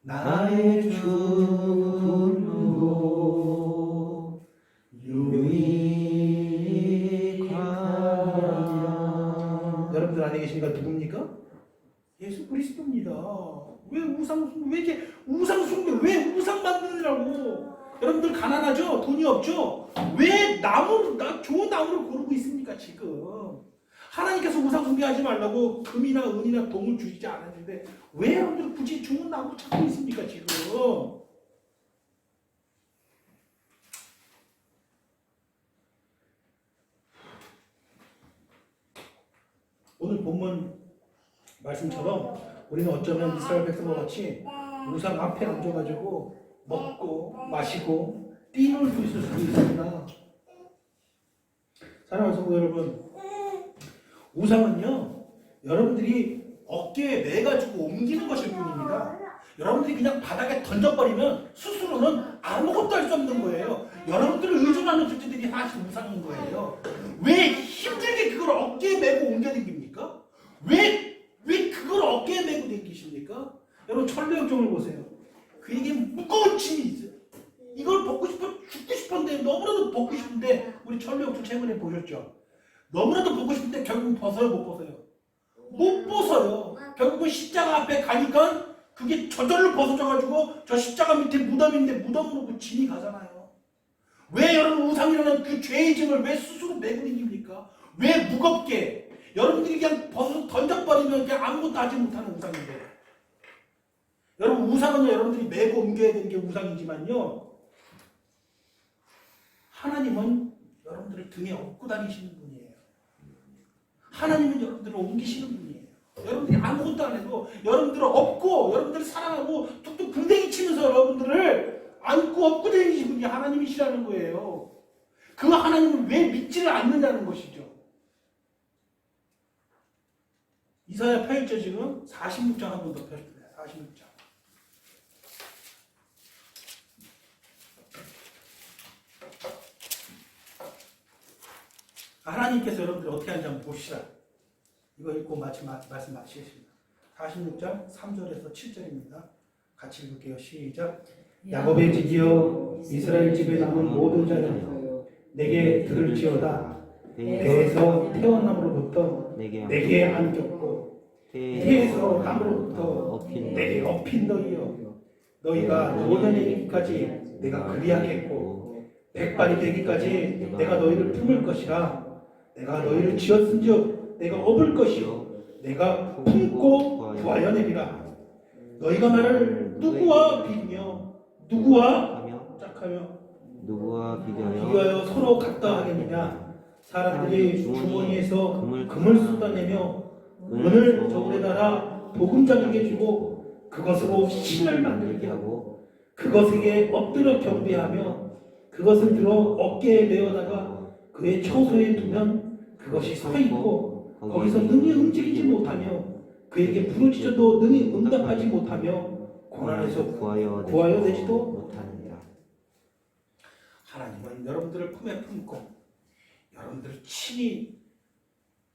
나의 주로 유익하리라. 여러분들 안에 계신 이가 누굽니까? 예수 그리스도입니다. 왜 이렇게 우상 숭배, 왜 우상 만드느라고? 여러분들 가난하죠? 돈이 없죠? 왜 좋은 나무를 고르고 있습니까, 지금? 하나님께서 우상 숭배하지 말라고 금이나 은이나 돈을 주시지 않았는데, 왜 여러분들 굳이 좋은 나무를 찾고 있습니까, 지금? 오늘 본문 말씀처럼 우리는 어쩌면 이스라엘 백성과 같이 우상 앞에 앉아가지고 먹고 마시고 뛰놀고 있을 수도 있습니다. 사랑하는 성도 여러분, 우상은요 여러분들이 어깨에 매가지고 옮기는 것일 뿐입니다. 여러분들이 그냥 바닥에 던져버리면 스스로는 아무것도 할 수 없는 거예요. 여러분들을 의존하는 존재들이 사실 우상인 거예요. 왜 힘들게 그걸 어깨에 메고 옮겨다닙니까? 왜 그걸 어깨에 메고 다니십니까? 여러분 철로역정을 보세요. 그에게 무거운 짐이 있어요. 이걸 벗고 죽고 싶었는데 너무나도 벗고 싶은데 우리 철로역정 최근에 보셨죠? 너무나도 벗고 싶은데 결국은 벗어요, 못 벗어요? 못 벗어요. 결국은 십자가 앞에 가니까 그게 저절로 벗어져가지고 저 십자가 밑에 무덤인데 무덤으로 짐이 가잖아요. 왜 여러분 우상이라는 그 죄의 짐을 왜 스스로 메고 다닙니까? 왜 무겁게 여러분들이 그냥 벗어서 던져버리면 그냥 아무것도 하지 못하는 우상인데, 여러분 우상은요 여러분들이 메고 옮겨야 되는 게 우상이지만요 하나님은 여러분들을 등에 업고 다니시는 분이에요. 하나님은 여러분들을 옮기시는 분이에요. 여러분들이 아무것도 안 해도 여러분들을 업고 여러분들을 사랑하고 툭툭 군댕이 치면서 여러분들을 안고 업고 다니시는 분이 하나님이시라는 거예요. 그 하나님을 왜 믿지를 않는다는 것이죠. 이사야 8절 지금 46장 한 번 더 펴십니다. 46장. 하나님께서 여러분들 어떻게 하는지 한번 봅시다. 이거 읽고 말씀 마치겠습니다. 46장 3절에서 7절입니다. 같이 읽을게요. 시작. 야곱의 집이여 이스라엘 집에 남은 모든 자는 내게 들을지어다. 배에서 태어남으로부터 내게 안겼고 태에서 남으로부터 내게 업힌 너희여, 너희가 노년에 이르기까지 내가 그리하겠고 백발이 되기까지 내가 너희를 품을 것이라. 내가 너희를 지었은즉 내가 업을 것이요 내가 품고 구하여 내리라. 너희가 나를 누구와 비교며 누구와 하며 짝하며 누구와 비교하여 서로 같다 하겠느냐. 사람들이 주머니에서 금을 쏟아내며 은을 저울에다가 보금자기게 주고 그것으로 신을 만들게 하고 그것에게 엎드려 경배하며 그것을 들어 어깨에 메어다가 그의 처소에 두면 그것이 서 있고 거기서 능히 움직이지 못하며 그에게 부르짖어도 능히 응답하지 못하며 고난에서 구하여 내지도 못하느니라. 하나님은 여러분들을 품에 품고 여러분들을 친히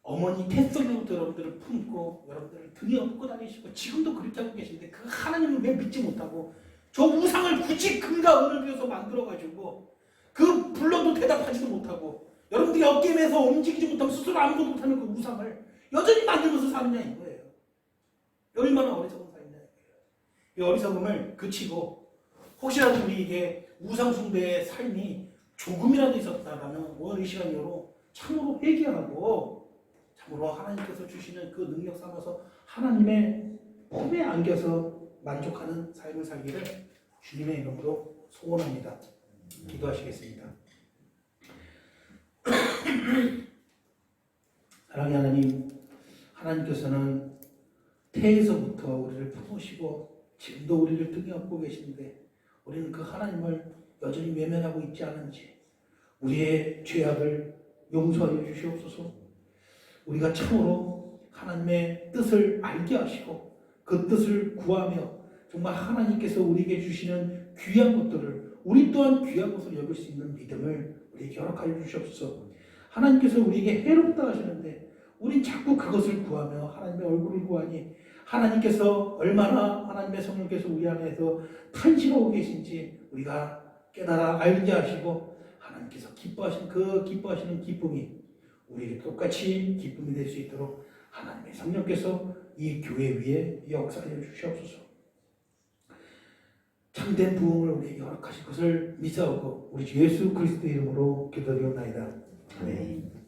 어머니 뱃속에부터 여러분들을 품고 여러분들을 등에 업고 다니시고 지금도 그렇게 하고 계신데 그 하나님을 왜 믿지 못하고 저 우상을 굳이 금과 은을 비워서 만들어가지고 그 불러도 대답하지도 못하고 여러분들이 어깨에 매서 움직이지 못하면 스스로 아무것도 못하는 그 우상을 여전히 만들면서 사느냐 이거예요. 얼마나 어리석은 사느냐 이거예요. 이 어리석음을 그치고 혹시라도 우리에게 우상 숭배의 삶이 조금이라도 있었다면 오늘 이 시간 이후로 참으로 회개하고 참으로 하나님께서 주시는 그 능력 삼아서 하나님의 품에 안겨서 만족하는 삶을 살기를 주님의 이름으로 소원합니다. 기도하시겠습니다. 사랑의 하나님, 하나님께서는 태에서부터 우리를 품으시고 지금도 우리를 등에 업고 계시는데 우리는 그 하나님을 여전히 외면하고 있지 않은지 우리의 죄악을 용서하여 주시옵소서. 우리가 참으로 하나님의 뜻을 알게 하시고 그 뜻을 구하며 정말 하나님께서 우리에게 주시는 귀한 것들을 우리 또한 귀한 것을 여길 수 있는 믿음을 우리에게 허락하여 주시옵소서. 하나님께서 우리에게 해롭다 하시는데 우린 자꾸 그것을 구하며 하나님의 얼굴을 구하니 하나님께서 얼마나 하나님의 성령께서 우리 안에서 탄식하고 계신지 우리가 깨달아 알게 하시고 하나님께서 기뻐하신 그 기뻐하시는 기쁨이 우리에게 똑같이 기쁨이 될 수 있도록 하나님의 성령께서 이 교회 위에 역사하여 주시옵소서. 참된 부흥을 우리에게 허락하실 것을 믿사오고 우리 주 예수 그리스도의 이름으로 기도드리옵나이다. 아멘.